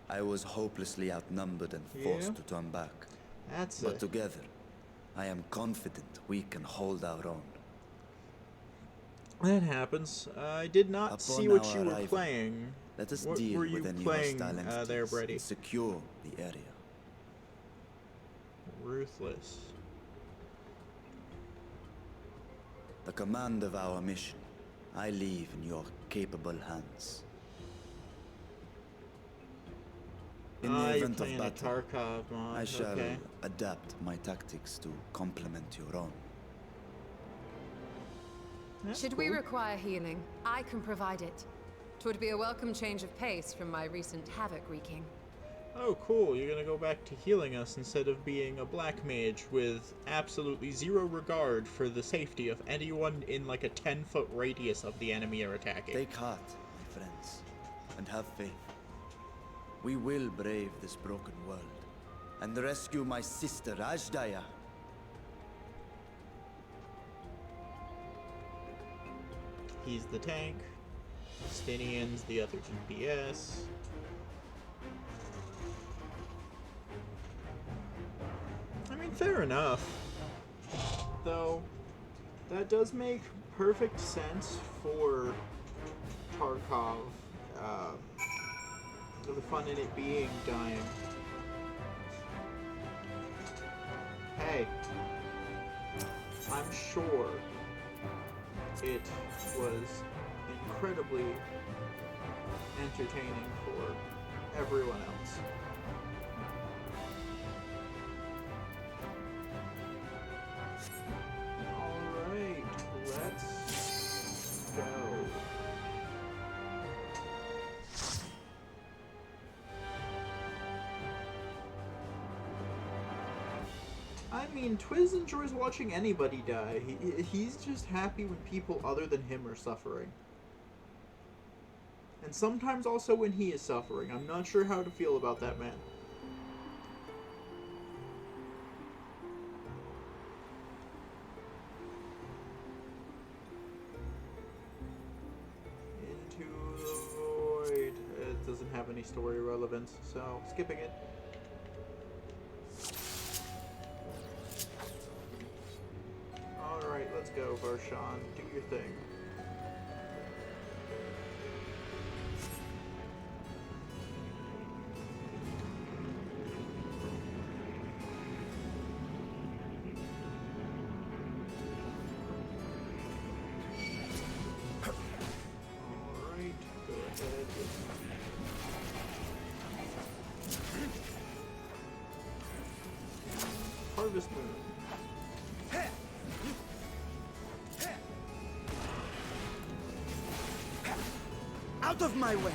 I was hopelessly outnumbered and Yeah? forced to turn back. That's But it. together, I am confident we can hold our own. That happens. I did not Upon see what our you were arrival, playing. Let us What deal were you with any playing hostile entities there, Brady? and secure the area. Ruthless. The command of our mission, I leave in your capable hands. In the You're event of playing a battle, Tarkov mod. I shall Okay. adapt my tactics to complement your own. That's Should we cool. require healing, I can provide it. 'Twould be a welcome change of pace from my recent havoc wreaking. Oh, cool. You're gonna go back to healing us instead of being a black mage with absolutely zero regard for the safety of anyone in like a 10-foot radius of the enemy you're attacking. Take heart, my friends, and have faith. We will brave this broken world and rescue my sister Ajdaya. He's the tank. Stinian's the other DPS. I mean, fair enough. Though, that does make perfect sense for Tarkov. The fun in it being dying. Hey, I'm sure it was incredibly entertaining for everyone else. Alright, let's go. I mean, Twiz enjoys watching anybody die. He's just happy when people other than him are suffering. And sometimes also when he is suffering. I'm not sure how to feel about that man. Into the void. It doesn't have any story relevance, so skipping it. Alright, let's go, Varshan. Do your thing. Alright, go ahead. Harvest Moon. Out of my way!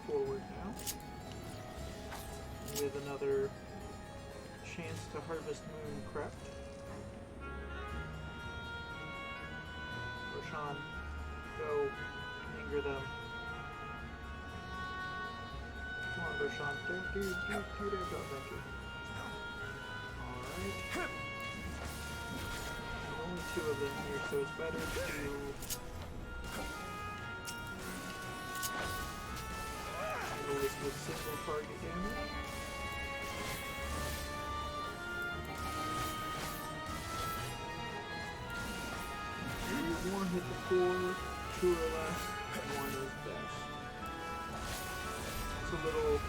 forward now with another chance to harvest moon crept. Roshan, go anger them. Come on, Roshan, do their job, Venture. Alright. Only two of them here, so it's better to handle this with single target damage. One hit the 4, 2 or less, 1 is best. It's a little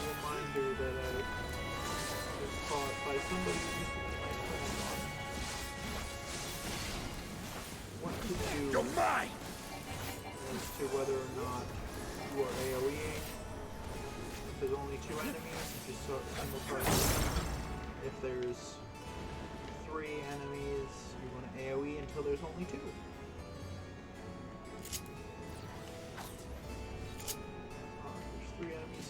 reminder that I was taught by somebody who used to be my friend on what to do You're mine! as to whether or not you are AoEing. If there's only 2 enemies, you just start single target. If there's 3 enemies, you want to AoE until there's only 2. There's 3 enemies,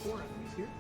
4 enemies here.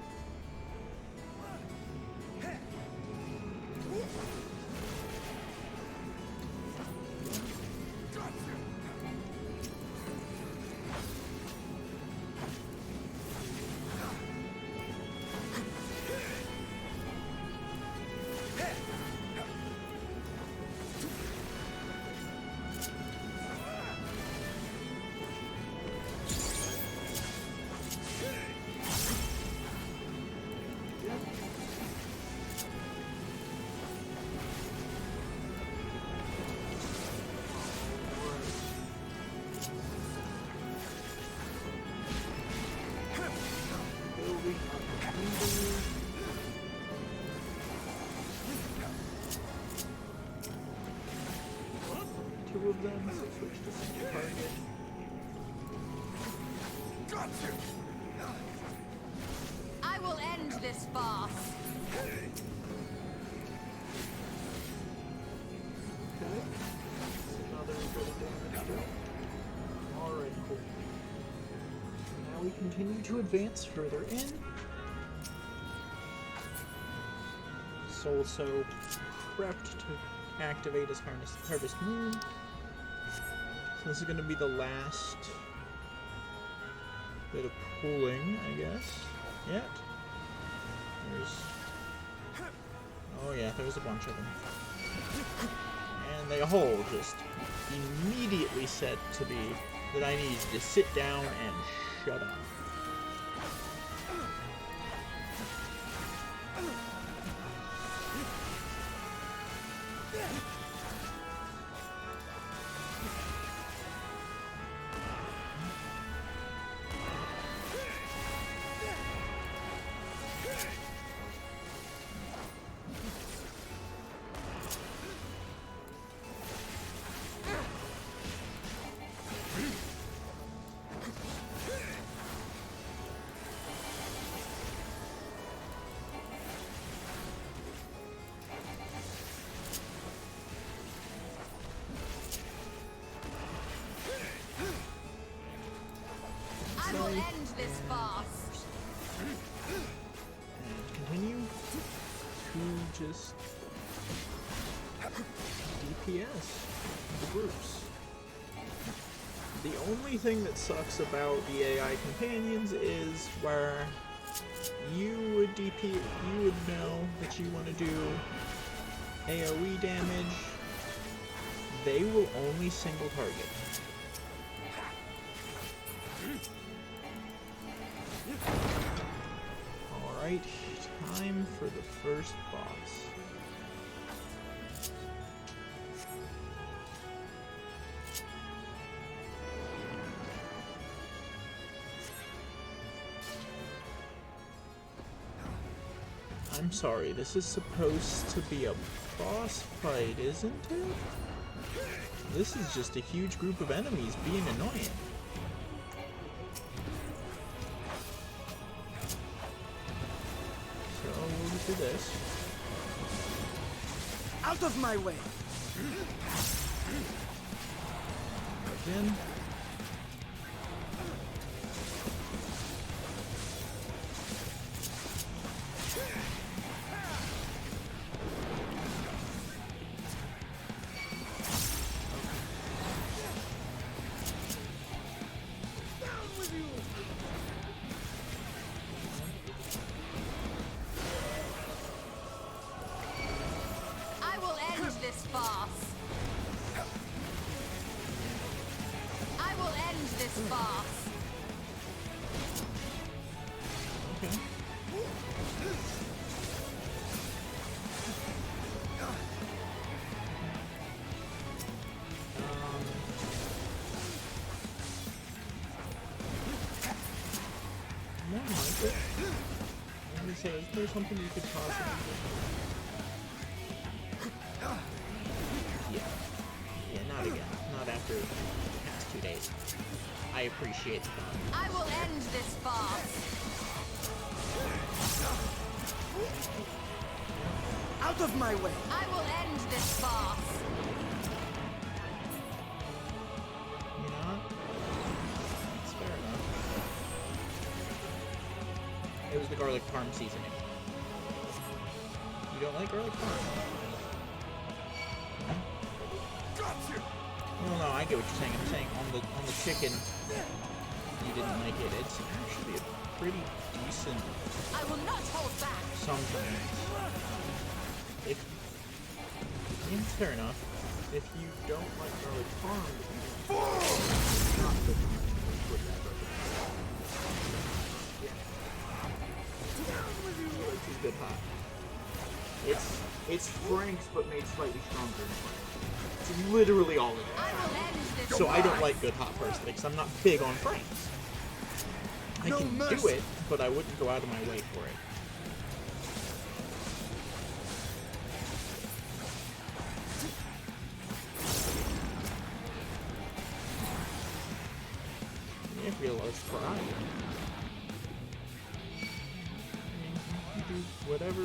Two of them, so switch to single target. I will end this farce. Okay. Another bit of damage dealt. Alright, cool. Now we continue to advance further in. Soul so prepped to activate his Harvest Moon. So this is going to be the last bit of pooling, I guess. Yet. Oh yeah, there's a bunch of them. And they all just immediately said to me that I needed to sit down and shut up. I will end this farce. And continue to just DPS the groups. The only thing that sucks about the AI companions is where you would know that you want to do AoE damage. They will only single target. Alright, time for the first boss. I'm sorry, this is supposed to be a boss fight, isn't it? This is just a huge group of enemies being annoying. So we'll do this. Out of my way! Again. I will end this farce. I will end this farce. Okay. No, Michael. I'm gonna say, is there something you could possibly do? Yeah. Yeah, not again. Not after the past 2 days. I appreciate the fun. I will end this farce. Out of my way! I will end this farce. You know? It's fair enough. It was the garlic parm seasoning. You don't like garlic parm? No, I get what you're saying. I'm saying on the chicken, you didn't like it. It's actually a pretty decent. I will not hold back. Sometimes. If yeah, it's fair enough. If you don't like garlic parm, not good. It's good hot. It's Frank's but made slightly stronger than Frank's. It's literally all it is. So I don't like good hot personally, because I'm not big on Frank's. I can do it, but I wouldn't go out of my way for it. If you're a large fry, I mean, you do whatever. I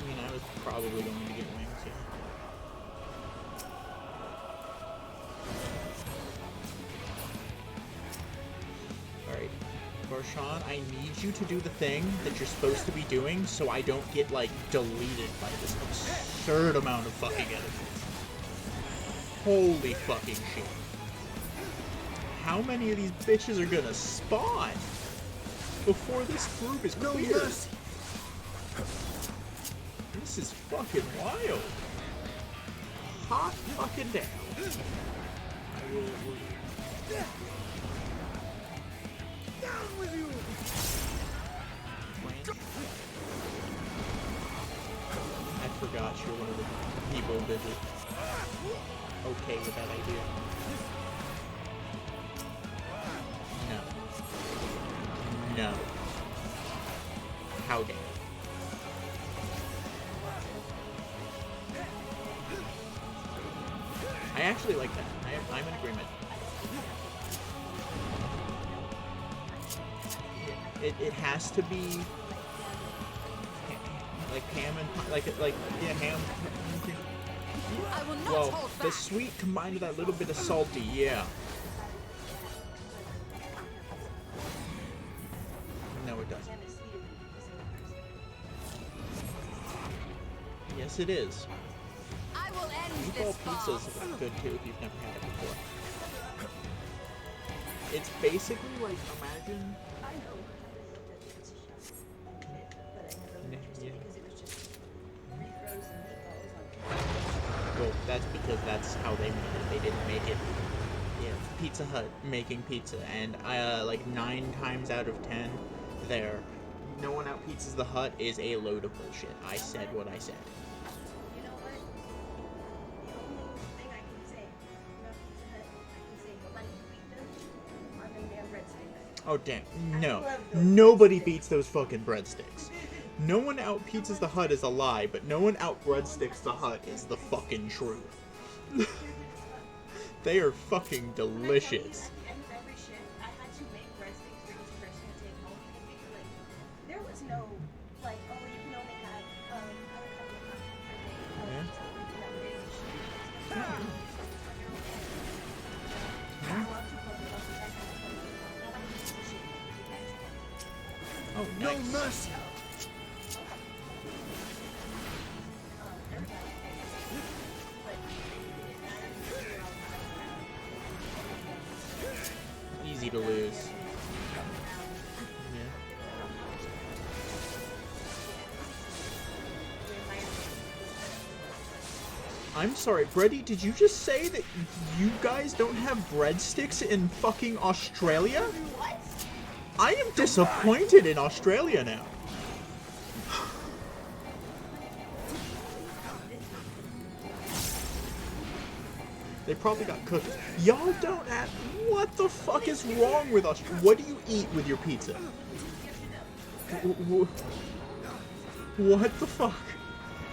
mean, I was probably going to get wings, yeah. Alright. Barshan, I need you to do the thing that you're supposed to be doing so I don't get, like, deleted by this absurd amount of fucking enemies. Holy fucking shit. How many of these bitches are gonna spawn before this group is clear? This is fucking wild. Hot fucking down. I will... Down with you! I forgot you're one of the people that is okay with that idea. No. How dare you? I actually like that. I'm in agreement. It has to be like ham and yeah, ham. I will not Well, hold back. the sweet combined with that little bit of salty, yeah. No, it doesn't. Yes, it is. I will end Meatball this pizza's farce. good too if you've never had it before. It's basically like, imagine. Well, that's because that's how they made it. They didn't make it. Yeah, Pizza Hut making pizza, and like 9 times out of 10, no one out pizzas the Hut is a load of bullshit. I said what I said. You know what? The only thing I can say about Pizza Hut, I can say nobody beat them on them damn breadsticks. Oh damn, no. Nobody beats those fucking breadsticks. No one out pizzas the Hut is a lie, but no one out breadsticks the Hut is the fucking truth. They are fucking delicious. Every shift, I had to make breadsticks for each person to take home because, like, there was no, like, oh, you can only have a couple of cups per day. Oh, nice. No mercy. Easy to lose. Yeah. I'm sorry, Brady, did you just say that you guys don't have breadsticks in fucking Australia? What? I am disappointed in Australia now. They probably got cooked. Y'all don't have... What the fuck is wrong with us? What do you eat with your pizza? What the fuck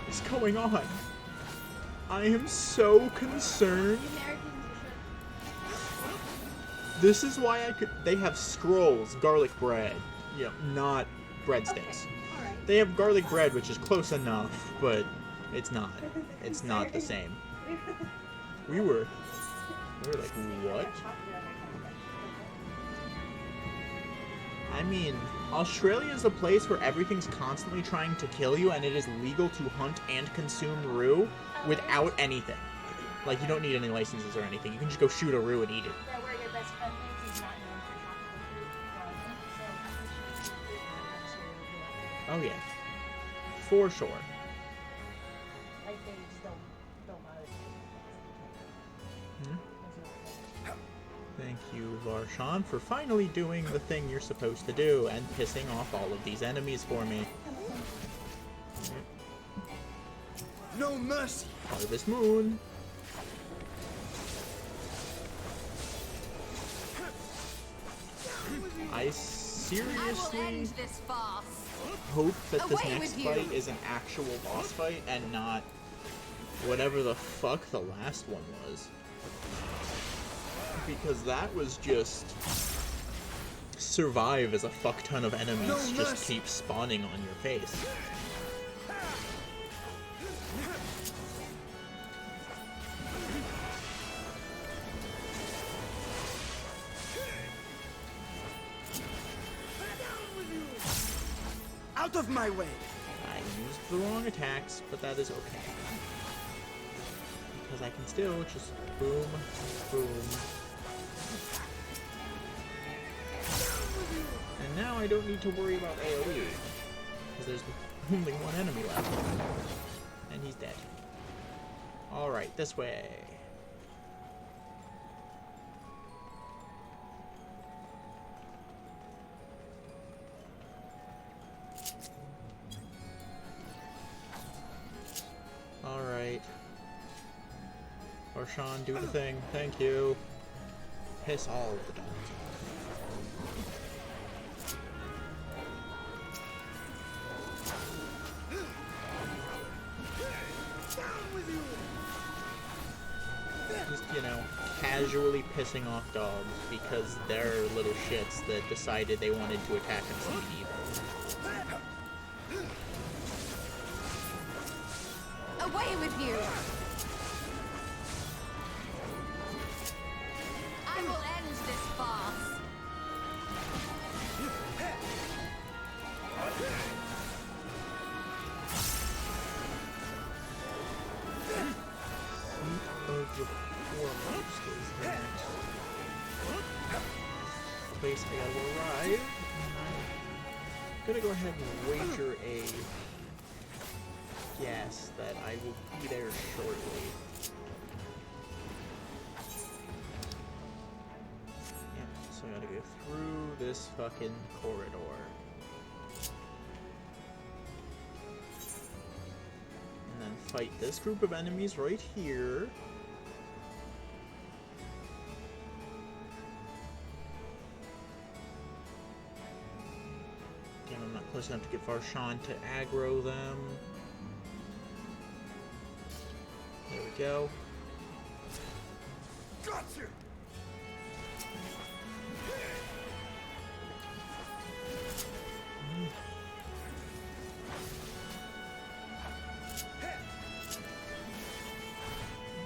is going on? I am so concerned. This is why I could... They have scrolls, garlic bread. Yeah, not breadsticks. They have garlic bread, which is close enough, but it's not. It's not the same. We were like, what? I mean, Australia is a place where everything's constantly trying to kill you, and it is legal to hunt and consume roo without anything. Like, you don't need any licenses or anything. You can just go shoot a roo and eat it. That where your best friend lives is not known for tropical fruit. Oh yeah, for sure. Like they just don't bother. Thank you, Varshan, for finally doing the thing you're supposed to do and pissing off all of these enemies for me. No mercy! Harvest Moon. I seriously hope that this next fight is an actual boss fight and not whatever the fuck the last one was. Because that was just survive as a fuck ton of enemies just keep spawning on your face. Out of my way! I used the wrong attacks, but that is okay. Because I can still just boom, boom. And now I don't need to worry about AoE. Because there's only one enemy left. And he's dead. Alright, this way. Alright. Varshan, do the thing. Thank you. Piss all of the dogs off. Just, you know, casually pissing off dogs because they're little shits that decided they wanted to attack and see evil. Away with you! I will end this farce. Of the foremost is the next place I gotta arrive. I'm gonna go ahead and wager a guess that I will be there shortly. Yeah, so I gotta go through this fucking corridor. And then fight this group of enemies right here. Again, I'm not close enough to get Varshan to aggro them. There we go. Gotcha!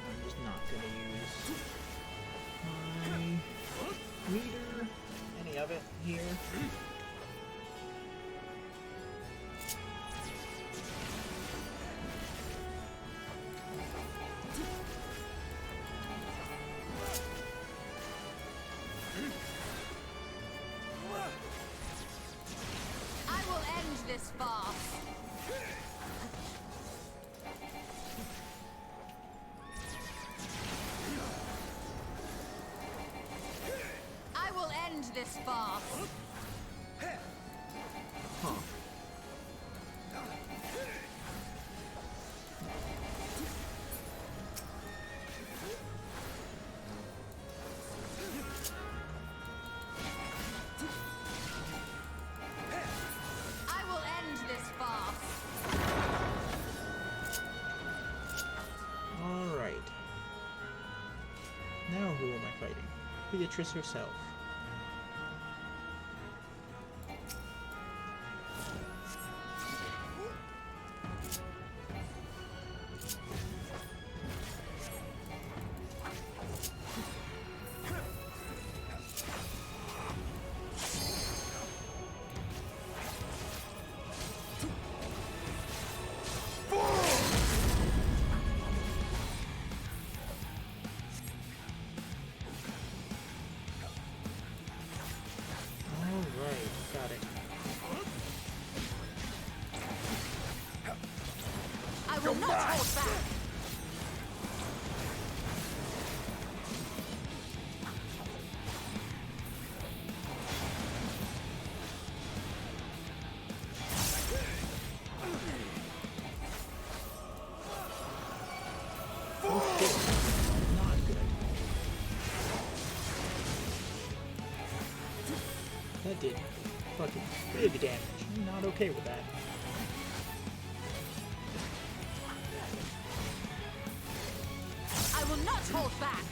I'm just not gonna use my meter, any of it here. I will end this farce. I will end this farce. Huh. I will end this farce. Alright. Now who am I fighting? Beatrice herself. Alright, got it. I will not hold back. Oh shit. Not good. That did fucking big damage. I'm not okay with that. I will not hold back.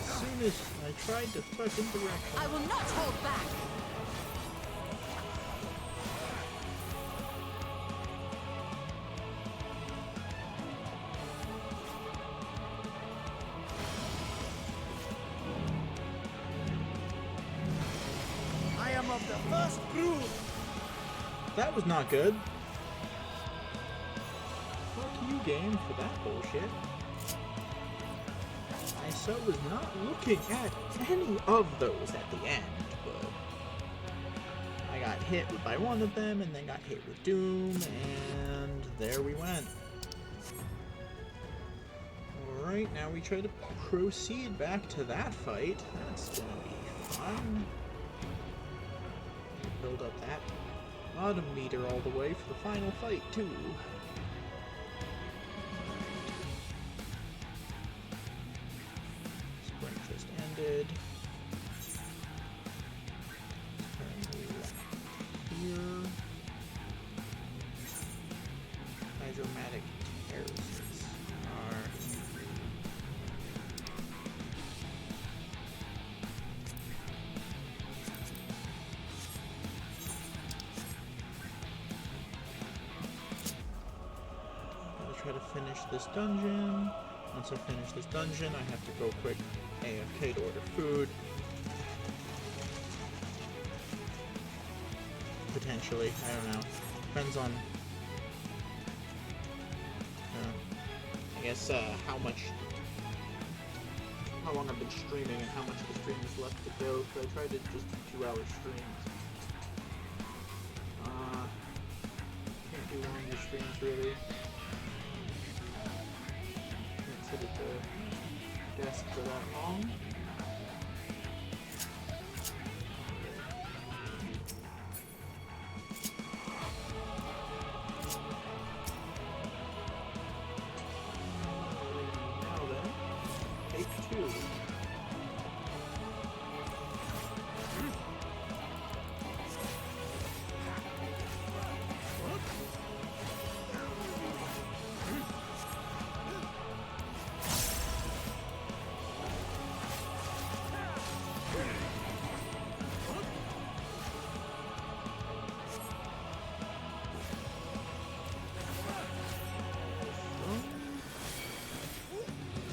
As soon as I tried to fucking direct I will not hold back. I am of the first brood. that was not good. Fuck you, game, for that bullshit. I was not looking at any of those at the end, but I got hit by one of them and then got hit with Doom, and there we went. Alright, now we try to proceed back to that fight. That's gonna be fun. Build up that bottom meter all the way for the final fight, too. Sprint just ended. Here. Hydromatic terraces are... I'll try to finish this dungeon. Once I finish this dungeon, I have to go quick AFK to order food. Potentially, I don't know. Depends on, I guess, how long I've been streaming and how much of the stream is left to go. So I tried to just do 2-hour streams. Can't do longer streams really. Can't sit at the desk for that long. Now then, take 2.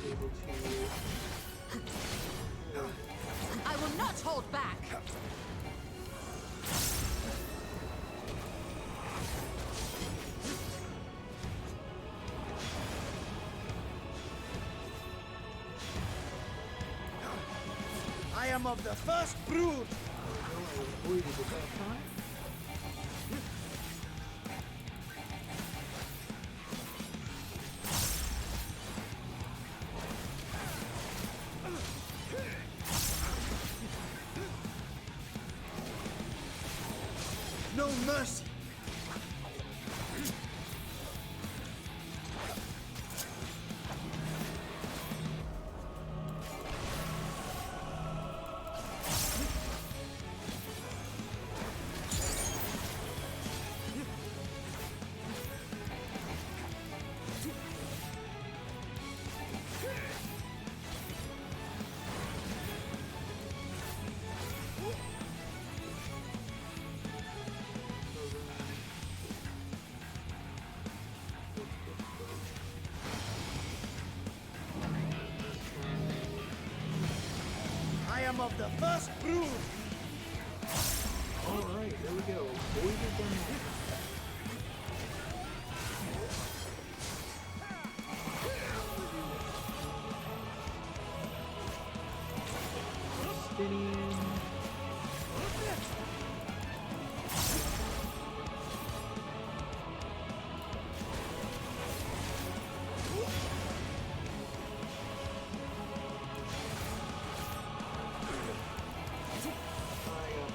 Able to am of the first brood! I know I avoided it that time. No mercy! I am of the first brood! Alright, there we go. Avoided them. Justinian.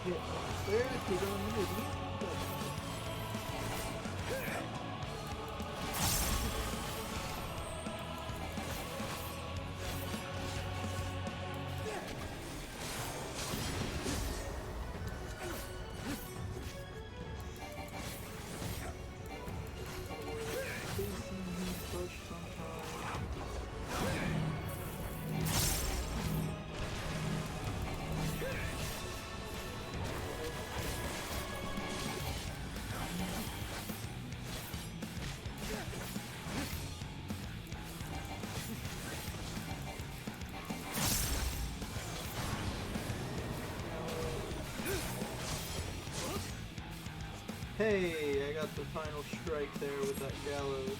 Hit there, he don't need it. Hey, I got the final strike there with that gallows.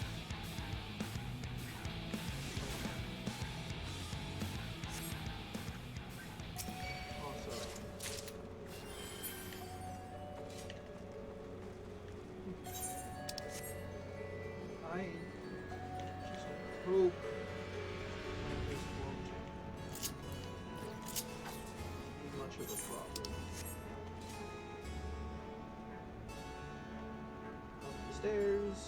Awesome. I just hope this won't be much of a problem. Stairs.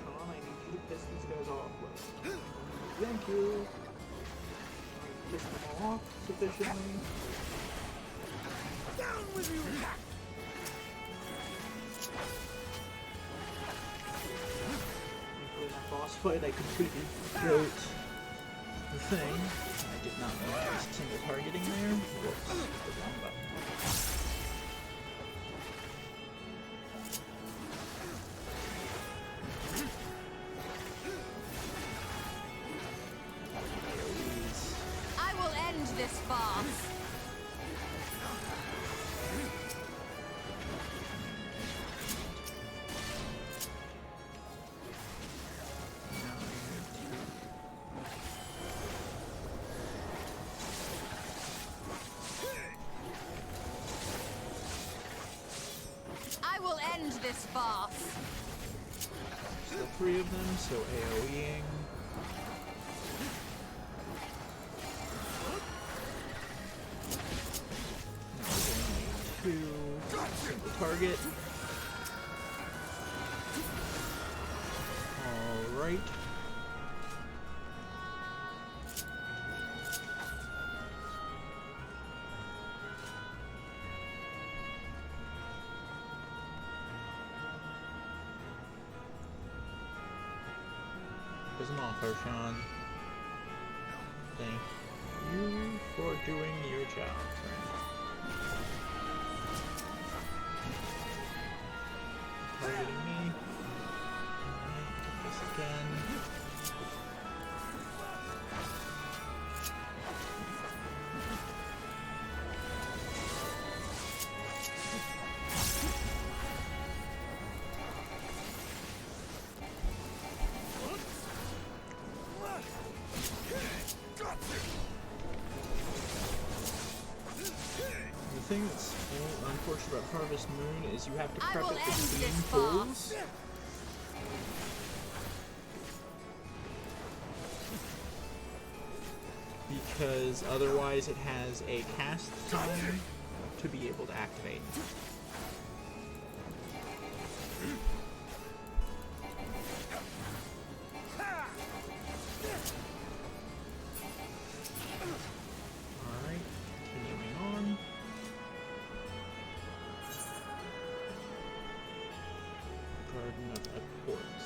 Sean, I need you to piss these guys off. Thank you. I pissed them off sufficiently. Down with you! In that boss fight, I completely wrote the thing. I did not know there was a single targeting there. Whoops, the wrong button. I will end this farce. I will end this farce. Still 3 of them, so AoEing. Now we're going to single target. Alright. There's an offer, Sean. Thank you for doing your job, friend. Targeting me. This again. thing that's unfortunate about Harvest Moon is you have to I prep will it end between this pulls. Because otherwise it has a cast time to be able to activate. Alright, continuing on. Garden of Epports.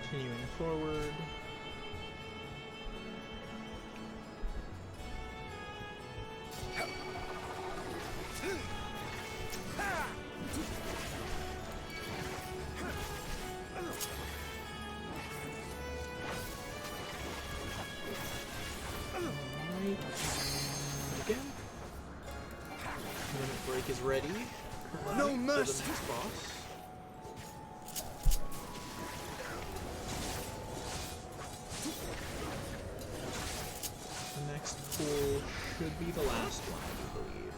Continuing forward. Alright, again. Limit Break is ready. No For mercy! the next boss. The next pool should be the last one, I believe.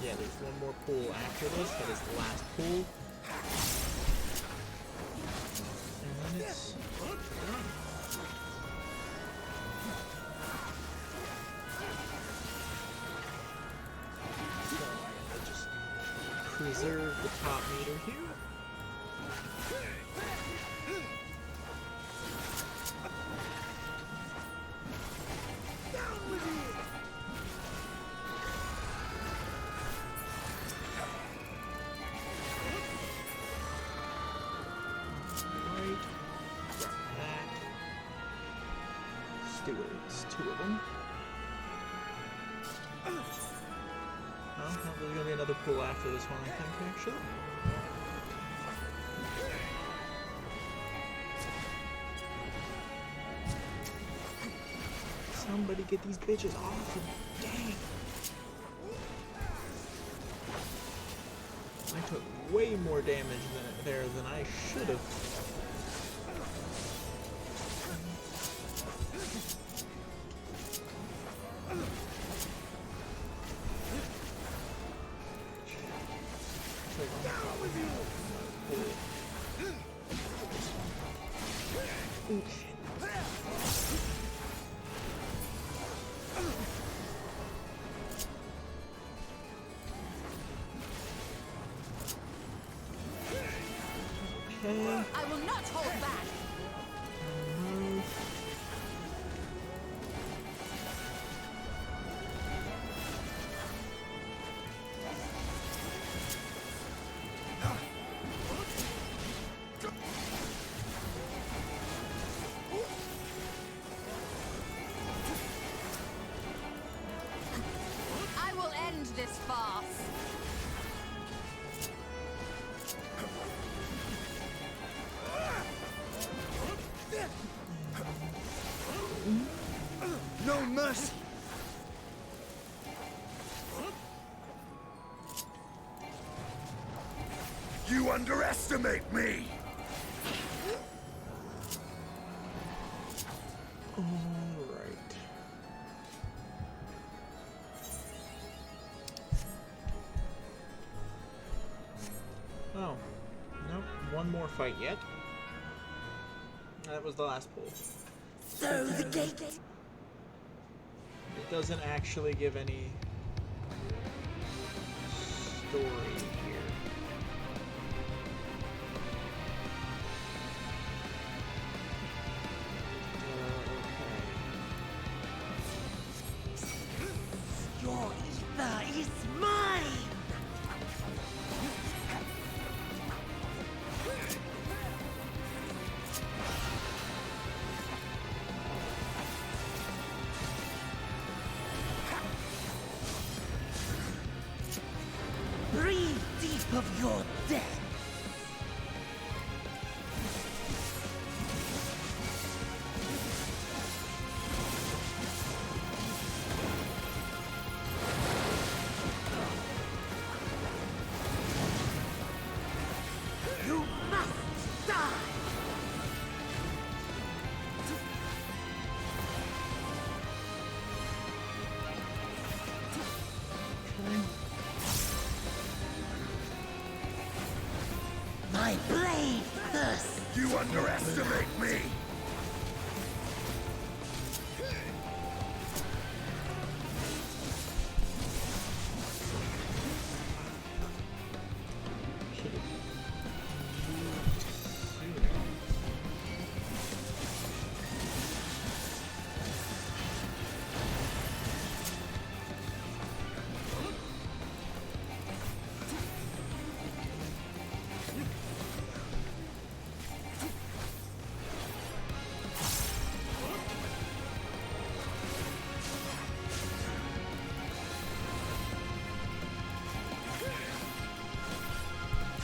Yeah, there's one more pool after this. That is the last pool. And then it's done. So I'll just preserve the top meter here. Right. Drop that. Stewards, 2 of them. Oh, no, there's gonna be another pool after this one, I think, actually. Somebody get these bitches off of me. Dang. I took way more damage there than I should have. Ooh, shit. Okay. I will not hold back. I will end this farce. No mercy! You underestimate me! Alright. Oh. Nope. One more fight yet. That was the last pull. So the gate. It doesn't actually give any story here. Your ether is mine! Breathe deep of your death! You must die! my blade thirsts. You underestimate me!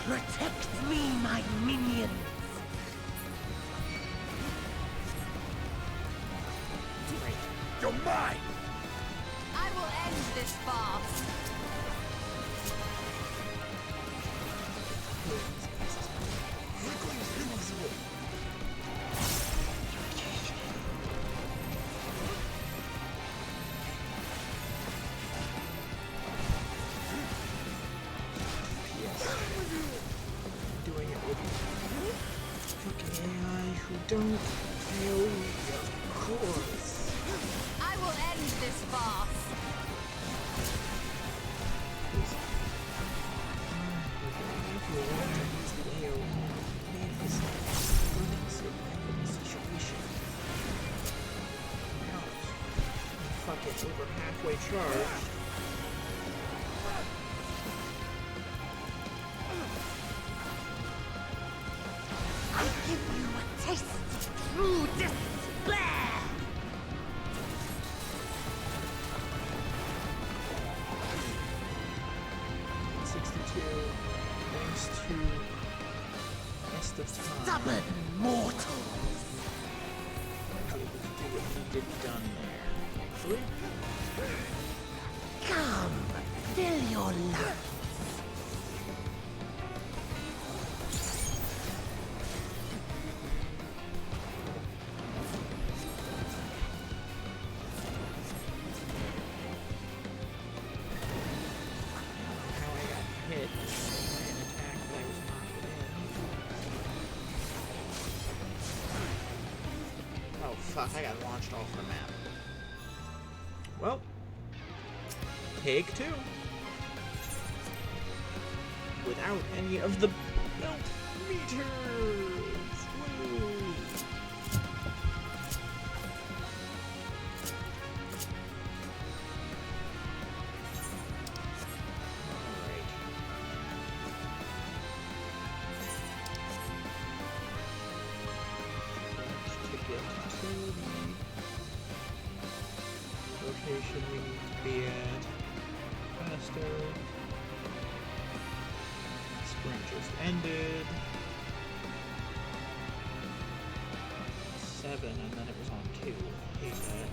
Protect me, my minions. You're mine! I will end this farce. Doing it with fucking AI who don't fail me, of course. I will end this farce. Fuck it, over halfway charged. I'll give you a taste of true despair. 62, thanks to Best of Time. Stubborn mortals. Able to do what needed done there. Come, fill your lungs. How I got hit by an attack that I was not in. Oh fuck, I got launched off the map. Well, take two. Without any of the belt meters. Woo. Alright. To get to the location we need to be at faster. Sprint just ended. 7 and then it was on 2. Hate that.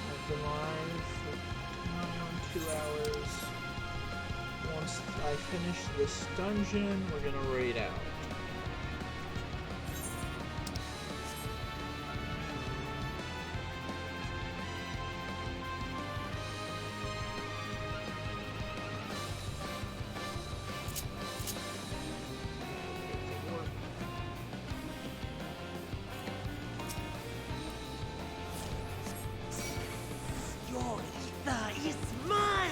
I've been live for 2 hours. Once I finish this dungeon, we're gonna raid out. Your ether is mine.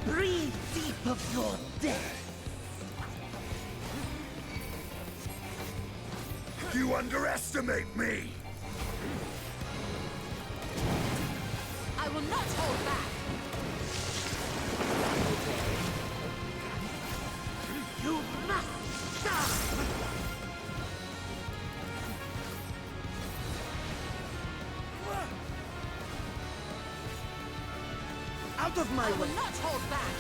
Breathe deep of your death. You underestimate me! I will not hold back. You must die. Out of my I way! will not hold back!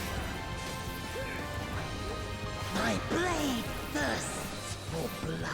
My blade thirsts for blood.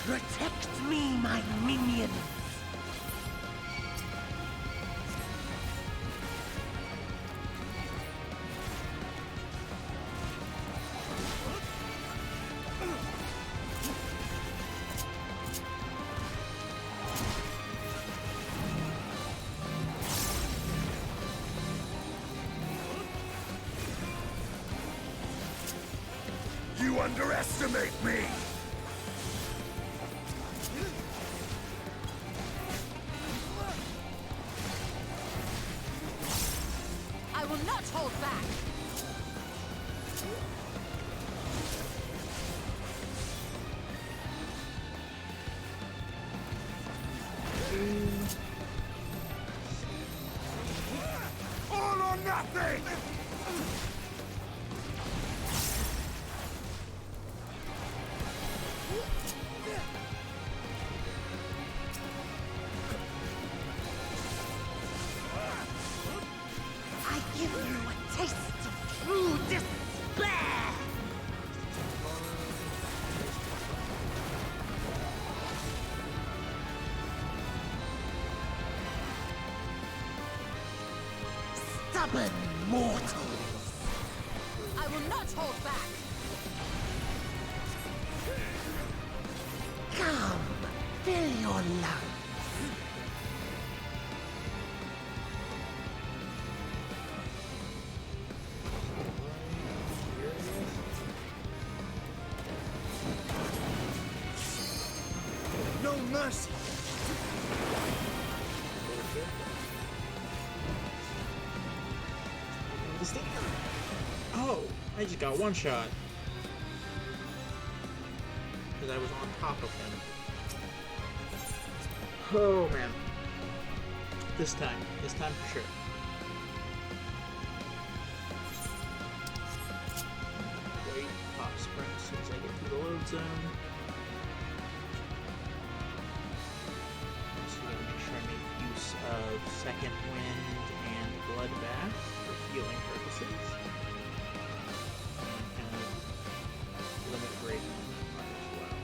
Protect me, my minions! You underestimate me! I will not hold back! All or nothing! I give you a taste of true despair! Stubborn mortals! I will not hold back! Come, fill your lungs. No mercy! Oh, I just got one shot. Because I was on top of him. Oh man. This time for sure. Wait, pop sprint as soon as I get through the load zone. So I'm gonna make sure I make use of Second Wind and Bloodbath for healing purposes. And limit break as well.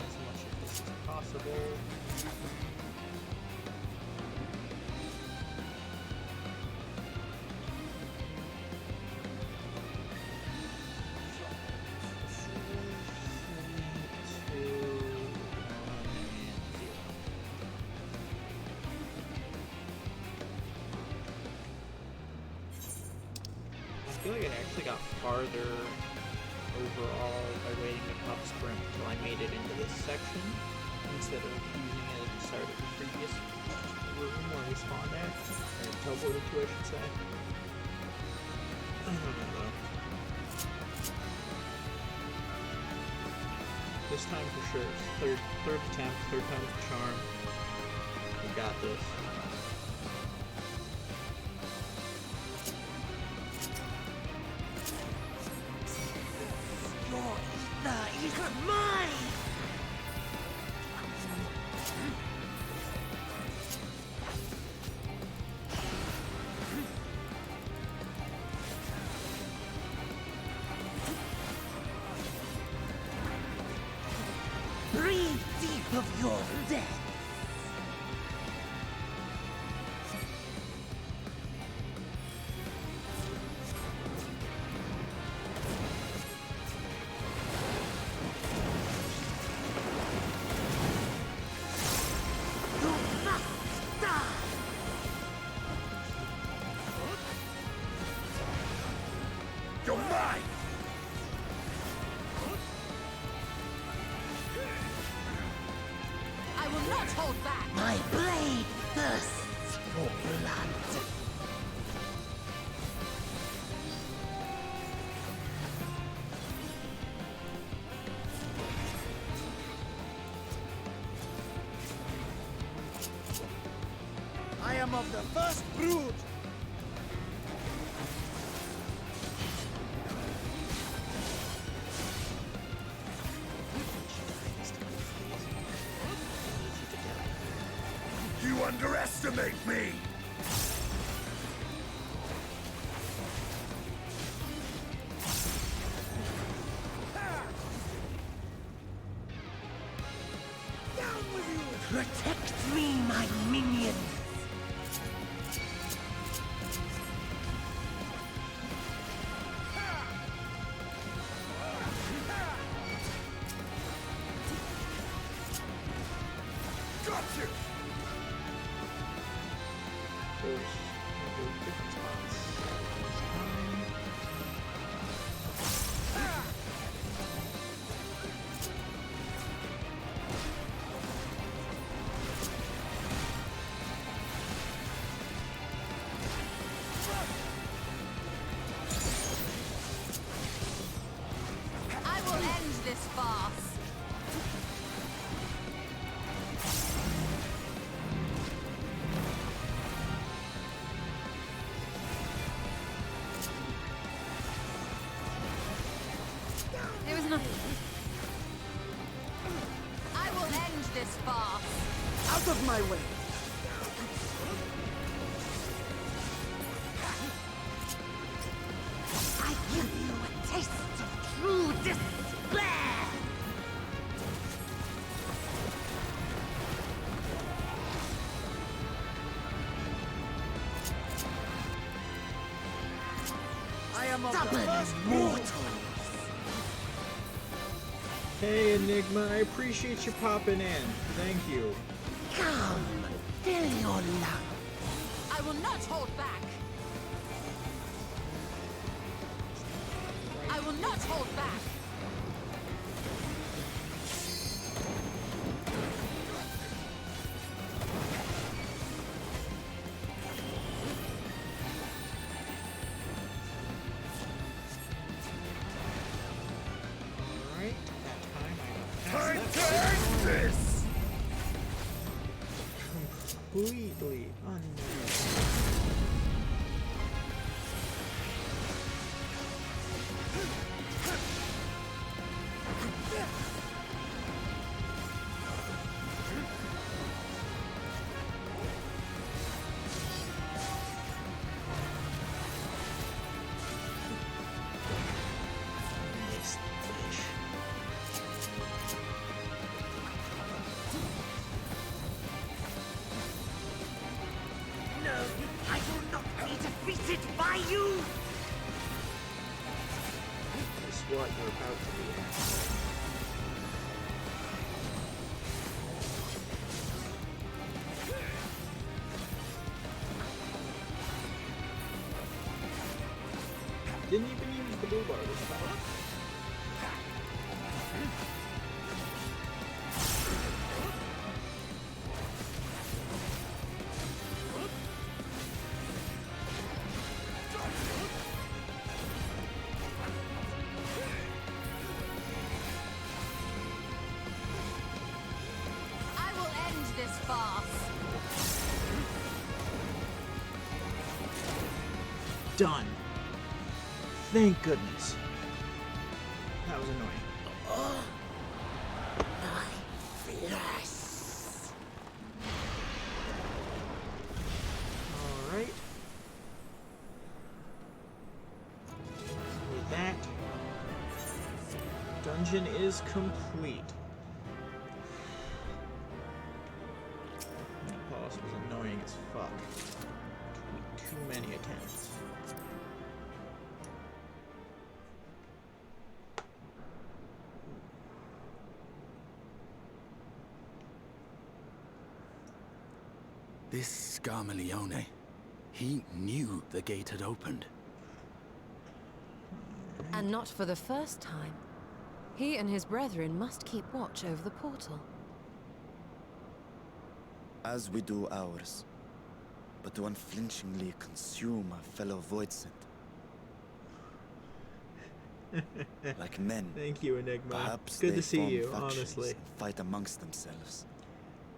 As much of this as possible. I feel like I actually got farther overall by waiting to pop sprint until I made it into this section instead of using it at the start of the previous room where we spawned at, or teleported to, I should say. I don't know though. This time for sure. Third attempt, third time's the charm. We got this. Your ether is mine! Breathe deep of your death! You're mine! I will not hold back! My blade thirsts for blood. I am of the first brood! You underestimate me! Protect me, my minions! Got you! There's different spots. I will end this farce! There is nothing. I will end this farce! Out of my way! I give you a taste of true despair! I am of the Stubborn first mortals! Hey Enigma, I appreciate you popping in. Thank you. Come, fill your lungs. I will not hold back! I will not hold back! Alright, that time I Time got to past end this! completely unknown. No, I will not be defeated by you! Is what you're about to be. Didn't even use the blue bar this time. I will end this farce! Done. Thank goodness. That was annoying. My flesh! Alright. With that, dungeon is complete. That boss was annoying as fuck. Too many attempts. This Scarmalione, he knew the gate had opened. And not for the first time. He and his brethren must keep watch over the portal. As we do ours, but to unflinchingly consume a fellow Voidsent. Like men. Thank you, Enigma. Perhaps Good they to see form you, factions honestly. and fight amongst themselves.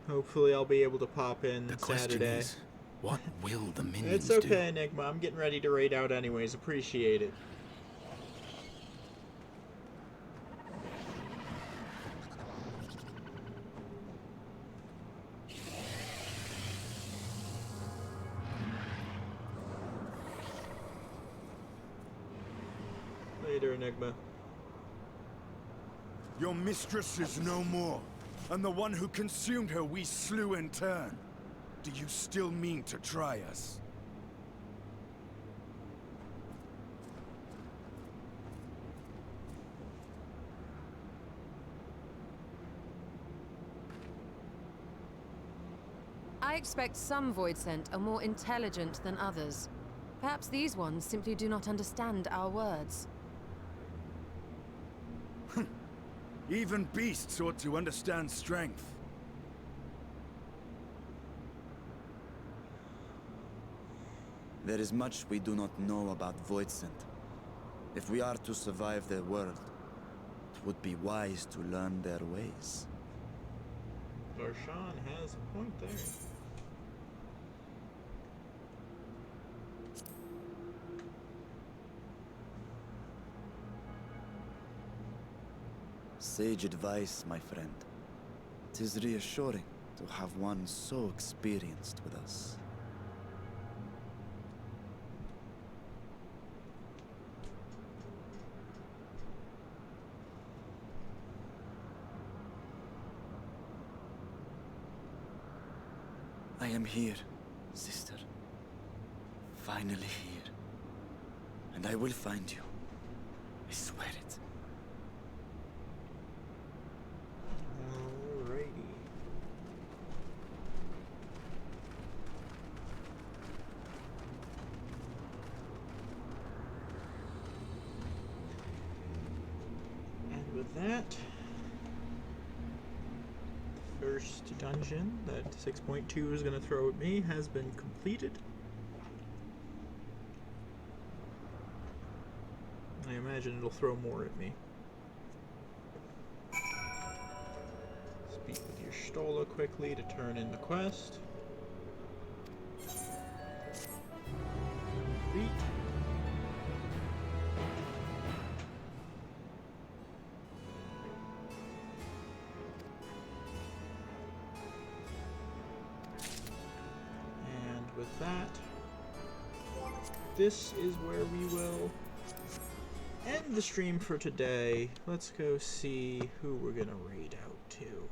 Hopefully I'll be able to pop in The question Saturday. is, what will the minions It's do? okay, Enigma. I'm getting ready to raid out anyways. Appreciate it. Later, Enigma. Your mistress is no more, and the one who consumed her we slew in turn. Do you still mean to try us? I expect some Voidsent are more intelligent than others. Perhaps these ones simply do not understand our words. Even beasts ought to understand strength. There is much we do not know about Voidsent. If we are to survive their world, it would be wise to learn their ways. Darshan has a point there. Sage advice, my friend. 'Tis reassuring to have one so experienced with us. I am here, sister. Finally here. And I will find you. I swear it. Alrighty. And with that, the first dungeon that 6.2 is going to throw at me has been completed. I imagine it'll throw more at me. Speak with your Stola quickly to turn in the quest. Complete. And with that, this is where we will end the stream for today. Let's go see who we're gonna raid out to.